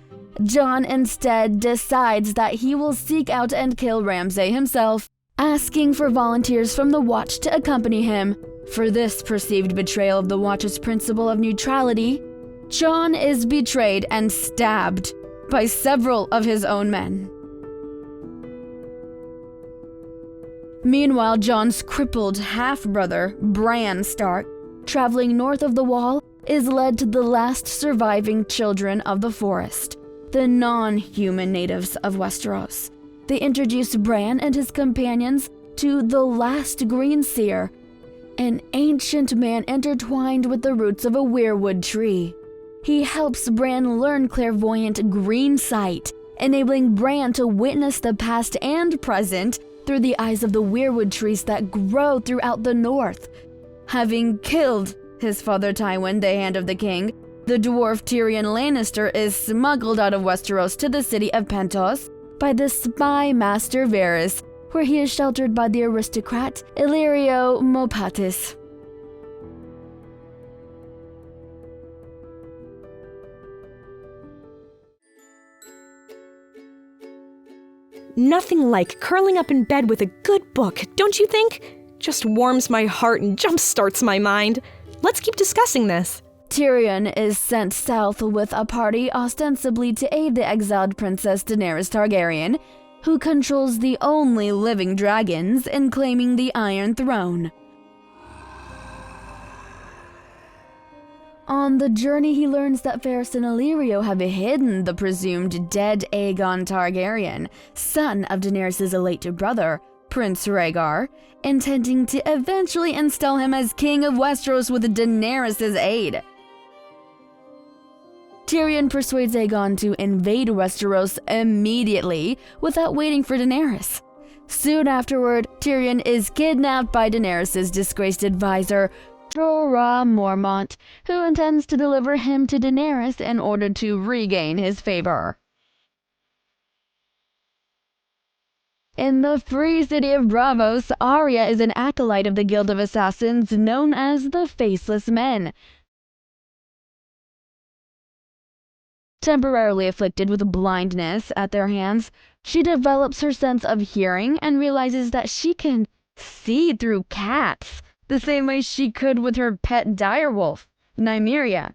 Jon instead decides that he will seek out and kill Ramsay himself, asking for volunteers from the Watch to accompany him. For this perceived betrayal of the Watch's principle of neutrality, Jon is betrayed and stabbed by several of his own men. Meanwhile, Jon's crippled half-brother, Bran Stark, traveling north of the Wall, is led to the last surviving children of the forest, the non-human natives of Westeros. They introduce Bran and his companions to the last Green Seer, an ancient man intertwined with the roots of a weirwood tree. He helps Bran learn clairvoyant green sight, enabling Bran to witness the past and present through the eyes of the weirwood trees that grow throughout the north. Having killed his father Tywin, the Hand of the King, the dwarf Tyrion Lannister is smuggled out of Westeros to the city of Pentos by the spy master Varys, where he is sheltered by the aristocrat Illyrio Mopatis. Nothing like curling up in bed with a good book, don't you think? Just warms my heart and jumpstarts my mind. Let's keep discussing this. Tyrion is sent south with a party ostensibly to aid the exiled Princess Daenerys Targaryen, who controls the only living dragons in claiming the Iron Throne. On the journey, he learns that Varys and Illyrio have hidden the presumed dead Aegon Targaryen, son of Daenerys' late brother, Prince Rhaegar, intending to eventually install him as King of Westeros with Daenerys' aid. Tyrion persuades Aegon to invade Westeros immediately without waiting for Daenerys. Soon afterward, Tyrion is kidnapped by Daenerys' disgraced advisor, Jorah Mormont, who intends to deliver him to Daenerys in order to regain his favor. In the free city of Braavos, Arya is an acolyte of the Guild of Assassins known as the Faceless Men. Temporarily afflicted with blindness at their hands, she develops her sense of hearing and realizes that she can see through cats, the same way she could with her pet direwolf, Nymeria.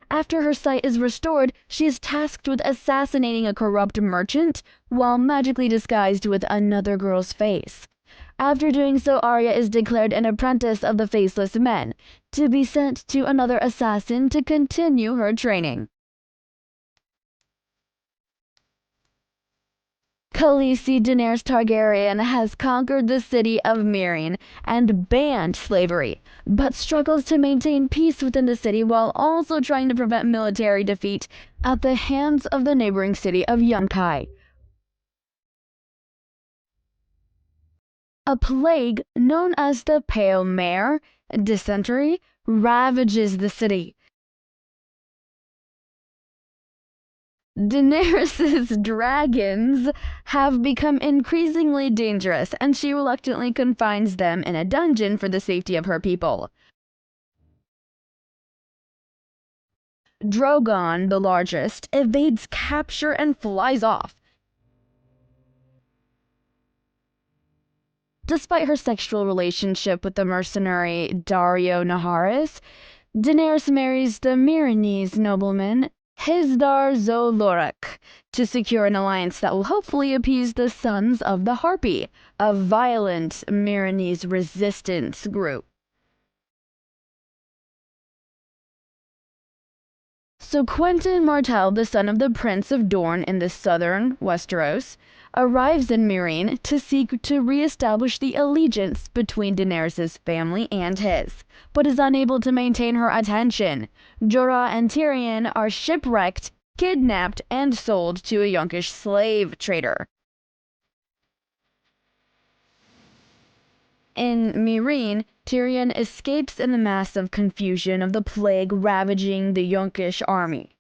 After her sight is restored, she is tasked with assassinating a corrupt merchant while magically disguised with another girl's face. After doing so, Arya is declared an apprentice of the Faceless Men, to be sent to another assassin to continue her training. Khaleesi Daenerys Targaryen has conquered the city of Meereen and banned slavery, but struggles to maintain peace within the city while also trying to prevent military defeat at the hands of the neighboring city of Yunkai. A plague known as the Pale Mare dysentery ravages the city. Daenerys' dragons have become increasingly dangerous, and she reluctantly confines them in a dungeon for the safety of her people. Drogon, the largest, evades capture and flies off. Despite her sexual relationship with the mercenary Dario Naharis, Daenerys marries the Meereenese nobleman Hizdahr zo Loraq to secure an alliance that will hopefully appease the Sons of the Harpy, a violent Meereenese resistance group. So Quentyn Martell, the son of the Prince of Dorne in the southern Westeros, arrives in Meereen to seek to re-establish the allegiance between Daenerys' family and his, but is unable to maintain her attention. Jorah and Tyrion are shipwrecked, kidnapped, and sold to a Yunkish slave trader. In Meereen, Tyrion escapes in the massive confusion of the plague ravaging the Yunkish army,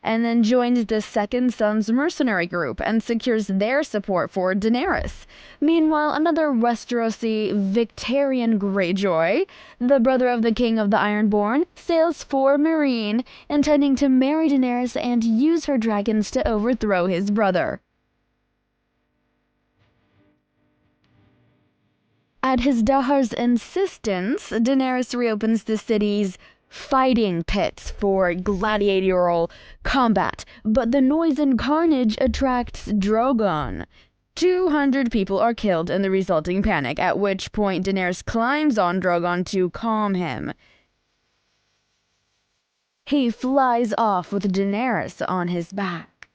and then joins the Second Sons mercenary group and secures their support for Daenerys. Meanwhile, another Westerosi Victarion Greyjoy, the brother of the King of the Ironborn, sails for Meereen, intending to marry Daenerys and use her dragons to overthrow his brother. At Hizdahr's insistence, Daenerys reopens the city's fighting pits for gladiatorial combat, but the noise and carnage attracts Drogon. 200 people are killed in the resulting panic, at which point Daenerys climbs on Drogon to calm him. He flies off with Daenerys on his back.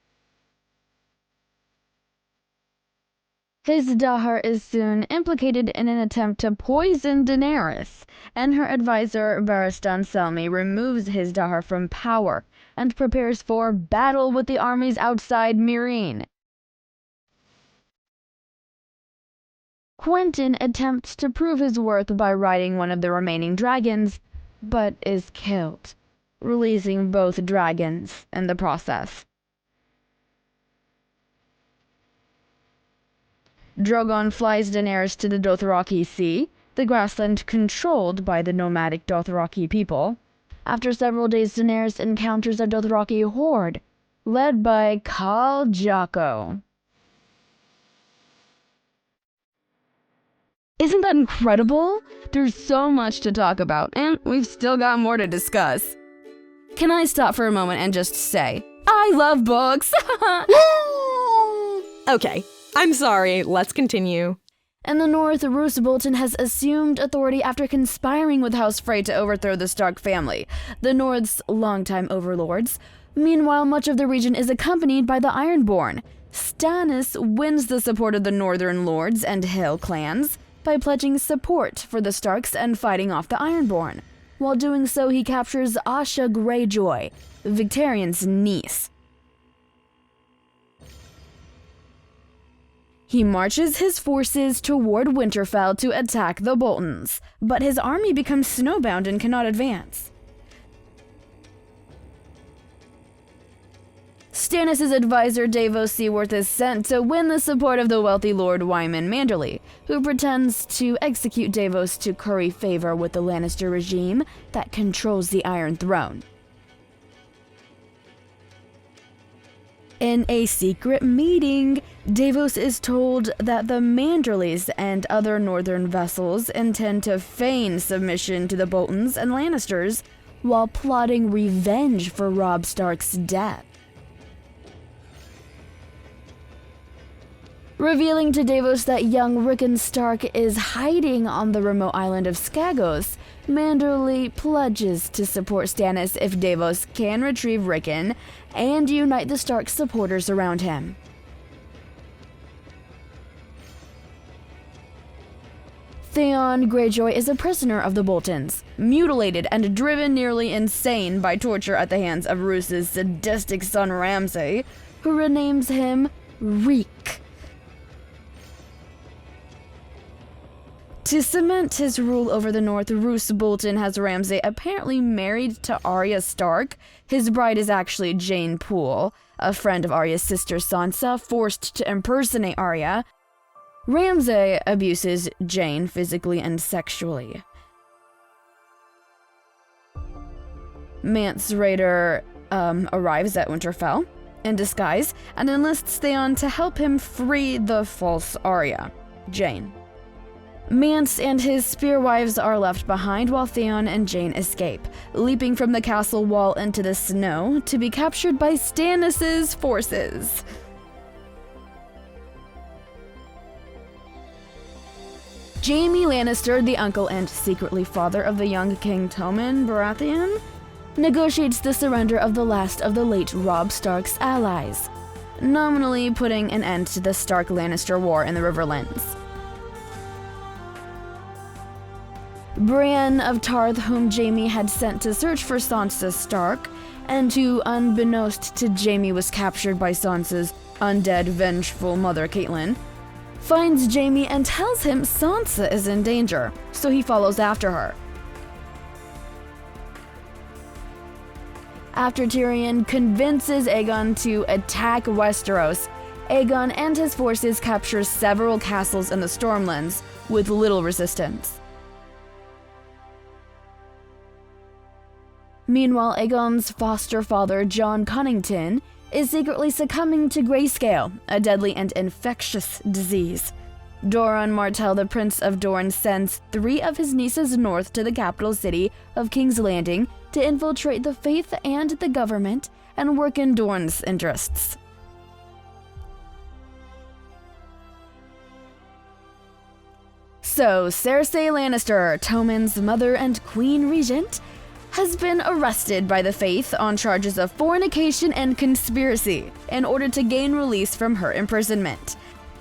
Hizdahr is soon implicated in an attempt to poison Daenerys, and her advisor Barristan Selmy removes Hizdahr from power and prepares for battle with the armies outside Meereen. Quentyn attempts to prove his worth by riding one of the remaining dragons, but is killed, releasing both dragons in the process. Drogon flies Daenerys to the Dothraki Sea, the grassland controlled by the nomadic Dothraki people. After several days, Daenerys encounters a Dothraki horde, led by Khal Jocko. Isn't that incredible? There's so much to talk about, and we've still got more to discuss. Can I stop for a moment and just say, I love books! Okay, I'm sorry, let's continue. In the north, Roose Bolton has assumed authority after conspiring with House Frey to overthrow the Stark family, the North's longtime overlords. Meanwhile, much of the region is accompanied by the Ironborn. Stannis wins the support of the Northern Lords and Hill clans by pledging support for the Starks and fighting off the Ironborn. While doing so, he captures Asha Greyjoy, Victarion's niece. He marches his forces toward Winterfell to attack the Boltons, but his army becomes snowbound and cannot advance. Stannis' advisor Davos Seaworth is sent to win the support of the wealthy Lord Wyman Manderly, who pretends to execute Davos to curry favor with the Lannister regime that controls the Iron Throne. In a secret meeting, Davos is told that the Manderleys and other northern vessels intend to feign submission to the Boltons and Lannisters while plotting revenge for Robb Stark's death. Revealing to Davos that young Rickon Stark is hiding on the remote island of Skagos, Manderley pledges to support Stannis if Davos can retrieve Rickon and unite the Stark supporters around him. Theon Greyjoy is a prisoner of the Boltons, mutilated and driven nearly insane by torture at the hands of Roos's sadistic son Ramsay, who renames him Reek. To cement his rule over the North, Roose Bolton has Ramsay apparently married to Arya Stark. His bride is actually Jane Poole, a friend of Arya's sister Sansa, forced to impersonate Arya. Ramsay abuses Jane physically and sexually. Mance Rayder arrives at Winterfell in disguise and enlists Theon to help him free the false Arya, Jane. Mance and his spearwives are left behind while Theon and Jane escape, leaping from the castle wall into the snow to be captured by Stannis' forces. Jaime Lannister, the uncle and secretly father of the young King Tommen Baratheon, negotiates the surrender of the last of the late Robb Stark's allies, nominally putting an end to the Stark-Lannister War in the Riverlands. Brienne of Tarth, whom Jaime had sent to search for Sansa Stark, and who, unbeknownst to Jaime, was captured by Sansa's undead, vengeful mother Catelyn, finds Jaime and tells him Sansa is in danger, so he follows after her. After Tyrion convinces Aegon to attack Westeros, Aegon and his forces capture several castles in the Stormlands with little resistance. Meanwhile, Aegon's foster father, Jon Connington, is secretly succumbing to grayscale, a deadly and infectious disease. Doran Martell, the Prince of Dorne, sends 3 of his nieces north to the capital city of King's Landing to infiltrate the faith and the government and work in Dorne's interests. So, Cersei Lannister, Tommen's mother and queen regent, has been arrested by the Faith on charges of fornication and conspiracy in order to gain release from her imprisonment.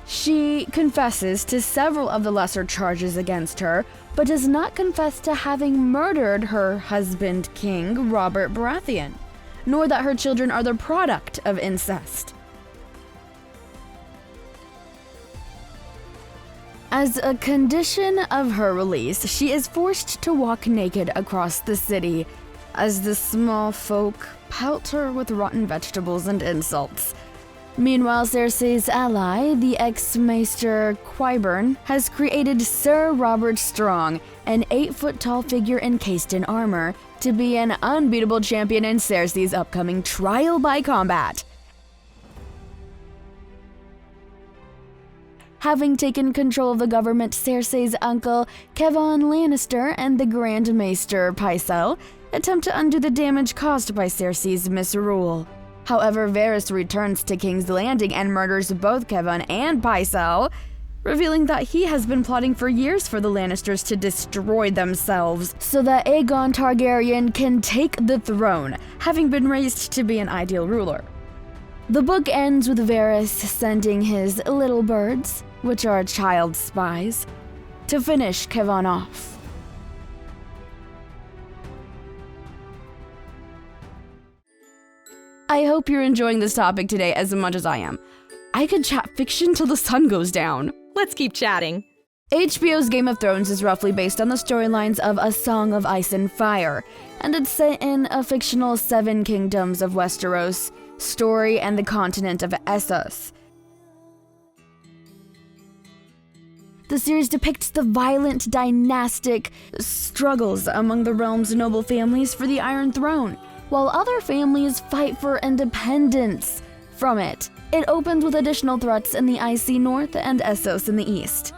She confesses to several of the lesser charges against her, but does not confess to having murdered her husband, King Robert Baratheon, nor that her children are the product of incest. As a condition of her release, she is forced to walk naked across the city as the small folk pelt her with rotten vegetables and insults. Meanwhile, Cersei's ally, the ex-Maester Qyburn, has created Sir Robert Strong, an 8-foot-tall figure encased in armor, to be an unbeatable champion in Cersei's upcoming trial by combat. Having taken control of the government, Cersei's uncle, Kevan Lannister, and the Grand Maester Pycelle attempt to undo the damage caused by Cersei's misrule. However, Varys returns to King's Landing and murders both Kevan and Pycelle, revealing that he has been plotting for years for the Lannisters to destroy themselves so that Aegon Targaryen can take the throne, having been raised to be an ideal ruler. The book ends with Varys sending his little birds, which are child spies, to finish Kevan off. I hope you're enjoying this topic today as much as I am. I could chat fiction till the sun goes down. Let's keep chatting. HBO's Game of Thrones is roughly based on the storylines of A Song of Ice and Fire, and it's set in a fictional 7 kingdoms of Westeros story and the continent of Essos. The series depicts the violent dynastic struggles among the realm's noble families for the Iron Throne, while other families fight for independence from it. It opens with additional threats in the icy north and Essos in the east.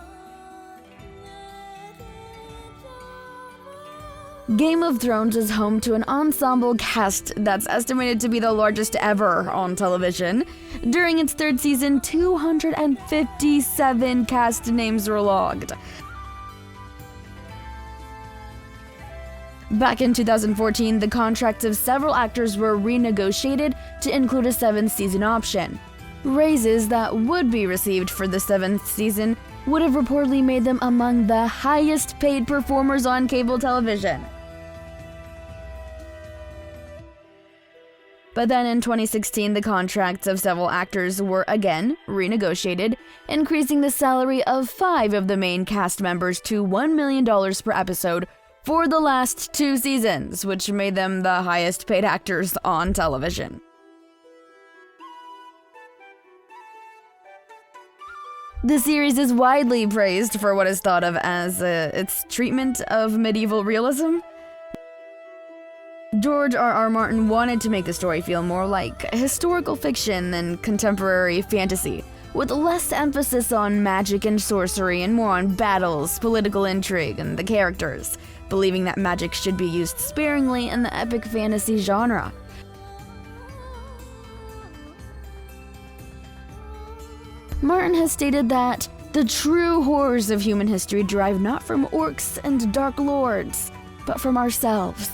Game of Thrones is home to an ensemble cast that's estimated to be the largest ever on television. During its third season, 257 cast names were logged. Back in 2014, the contracts of several actors were renegotiated to include a 7th season option. Raises that would be received for the 7th season would have reportedly made them among the highest paid performers on cable television. But then in 2016, the contracts of several actors were again renegotiated, increasing the salary of 5 of the main cast members to $1 million per episode for the last 2 seasons, which made them the highest paid actors on television. The series is widely praised for what is thought of as its treatment of medieval realism. George R.R. Martin wanted to make the story feel more like historical fiction than contemporary fantasy, with less emphasis on magic and sorcery and more on battles, political intrigue, and the characters, believing that magic should be used sparingly in the epic fantasy genre. Martin has stated that the true horrors of human history derive not from orcs and dark lords, but from ourselves.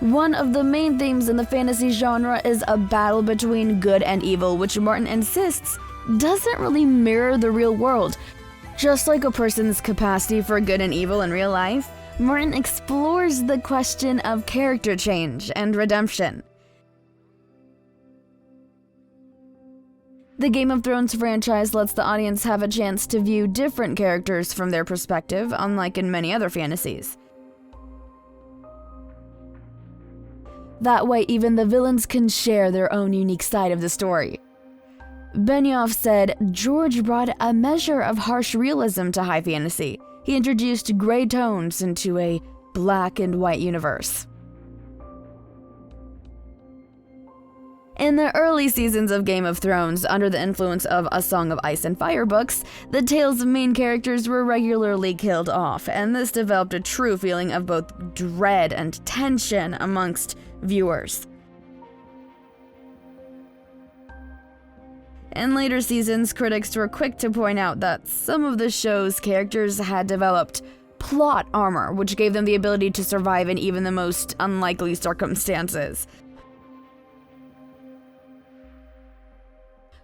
One of the main themes in the fantasy genre is a battle between good and evil, which Martin insists doesn't really mirror the real world. Just like a person's capacity for good and evil in real life, Martin explores the question of character change and redemption. The Game of Thrones franchise lets the audience have a chance to view different characters from their perspective, unlike in many other fantasies. That way, even the villains can share their own unique side of the story. Benioff said, George brought a measure of harsh realism to high fantasy. He introduced gray tones into a black and white universe. In the early seasons of Game of Thrones, under the influence of A Song of Ice and Fire books, the tale's main characters were regularly killed off, and this developed a true feeling of both dread and tension amongst viewers. In later seasons, critics were quick to point out that some of the show's characters had developed plot armor, which gave them the ability to survive in even the most unlikely circumstances.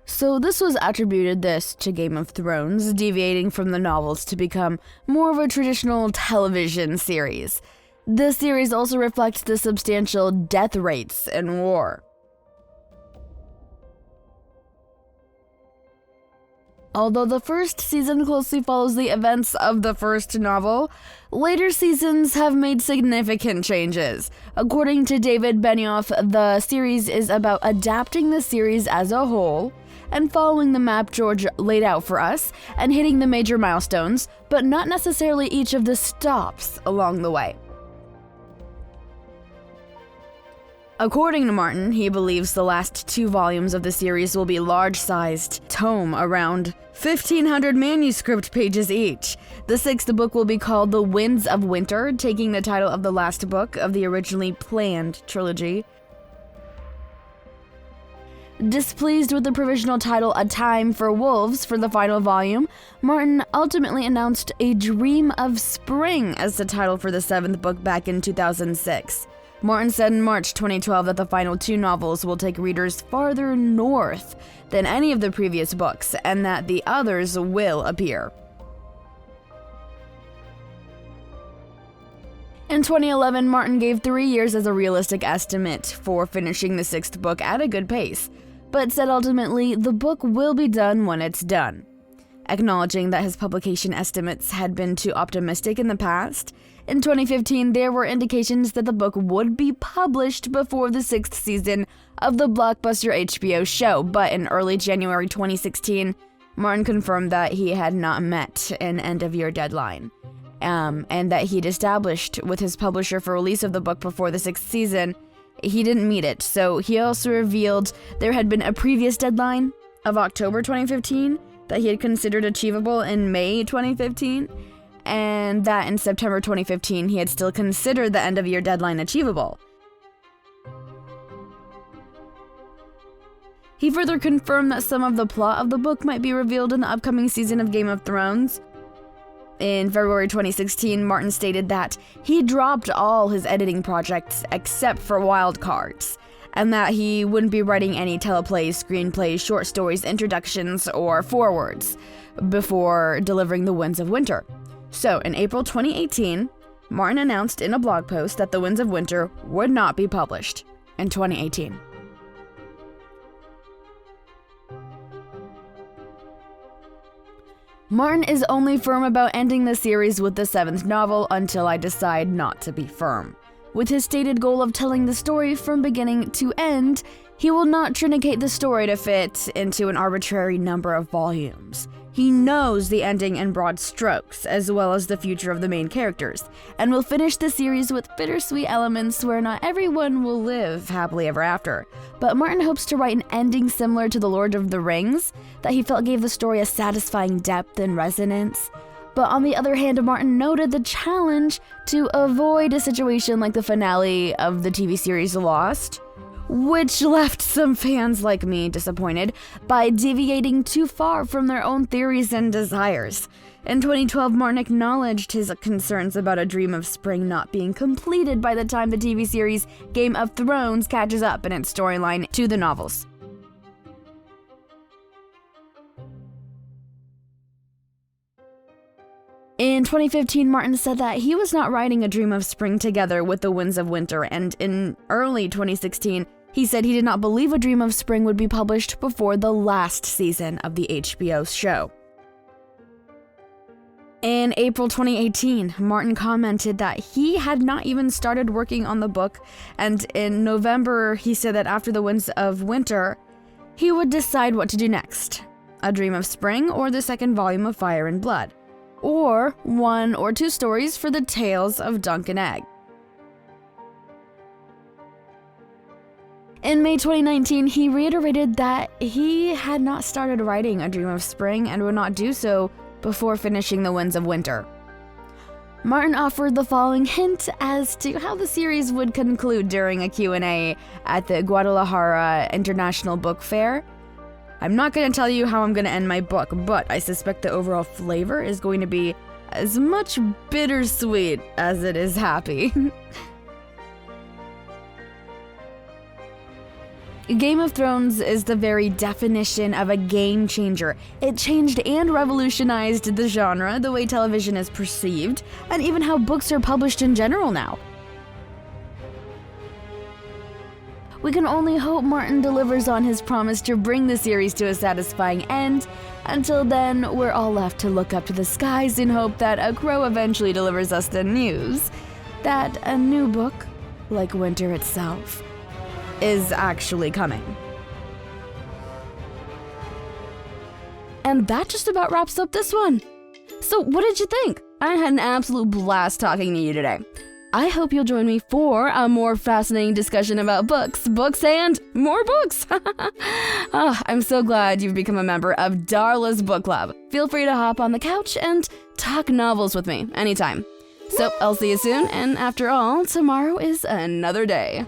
So this was attributed to Game of Thrones, deviating from the novels to become more of a traditional television series. The series also reflects the substantial death rates in war. Although the first season closely follows the events of the first novel, later seasons have made significant changes. According to David Benioff, the series is about adapting the series as a whole and following the map George laid out for us and hitting the major milestones, but not necessarily each of the stops along the way. According to Martin, he believes the last 2 volumes of the series will be large-sized tome, around 1,500 manuscript pages each. The 6th book will be called The Winds of Winter, taking the title of the last book of the originally planned trilogy. Displeased with the provisional title A Time for Wolves for the final volume, Martin ultimately announced A Dream of Spring as the title for the 7th book back in 2006. Martin said in March 2012 that the final 2 novels will take readers farther north than any of the previous books, and that the others will appear. In 2011, Martin gave 3 years as a realistic estimate for finishing the 6th book at a good pace, but said ultimately the book will be done when it's done. Acknowledging that his publication estimates had been too optimistic in the past, in 2015 there were indications that the book would be published before the 6th season of the blockbuster HBO show, but in early January 2016, Martin confirmed that he had not met an end-of-year deadline, and that he'd established with his publisher for release of the book before the 6th season. He didn't meet it, so he also revealed there had been a previous deadline of October 2015, that he had considered achievable in May 2015, and that in September 2015 he had still considered the end-of-year deadline achievable. He further confirmed that some of the plot of the book might be revealed in the upcoming season of Game of Thrones. In February 2016, Martin stated that he dropped all his editing projects except for Wildcards, and that he wouldn't be writing any teleplays, screenplays, short stories, introductions, or forewords before delivering The Winds of Winter. So, in April 2018, Martin announced in a blog post that The Winds of Winter would not be published in 2018. Martin is only firm about ending the series with the 7th novel until I decide not to be firm. With his stated goal of telling the story from beginning to end, he will not trinicate the story to fit into an arbitrary number of volumes. He knows the ending in broad strokes, as well as the future of the main characters, and will finish the series with bittersweet elements where not everyone will live happily ever after. But Martin hopes to write an ending similar to The Lord of the Rings, that he felt gave the story a satisfying depth and resonance. But on the other hand, Martin noted the challenge to avoid a situation like the finale of the TV series Lost, which left some fans like me disappointed by deviating too far from their own theories and desires. In 2012, Martin acknowledged his concerns about A Dream of Spring not being completed by the time the TV series Game of Thrones catches up in its storyline to the novels. In 2015, Martin said that he was not writing A Dream of Spring together with The Winds of Winter, and in early 2016, he said he did not believe A Dream of Spring would be published before the last season of the HBO show. In April 2018, Martin commented that he had not even started working on the book, and in November, he said that after The Winds of Winter, he would decide what to do next: A Dream of Spring or the second volume of Fire and Blood, or 1 or 2 stories for the Tales of Dunk and Egg. In May 2019, he reiterated that he had not started writing A Dream of Spring and would not do so before finishing The Winds of Winter. Martin offered the following hint as to how the series would conclude during a Q&A at the Guadalajara International Book Fair. "I'm not going to tell you how I'm going to end my book, but I suspect the overall flavor is going to be as much bittersweet as it is happy." Game of Thrones is the very definition of a game changer. It changed and revolutionized the genre, the way television is perceived, and even how books are published in general now. We can only hope Martin delivers on his promise to bring the series to a satisfying end. Until then, we're all left to look up to the skies and hope that a crow eventually delivers us the news that a new book, like winter itself, is actually coming. And that just about wraps up this one. So what did you think? I had an absolute blast talking to you today. I hope you'll join me for a more fascinating discussion about books, and more books. I'm so glad you've become a member of Darla's Book Club. Feel free to hop on the couch and talk novels with me anytime. So I'll see you soon, and after all, tomorrow is another day.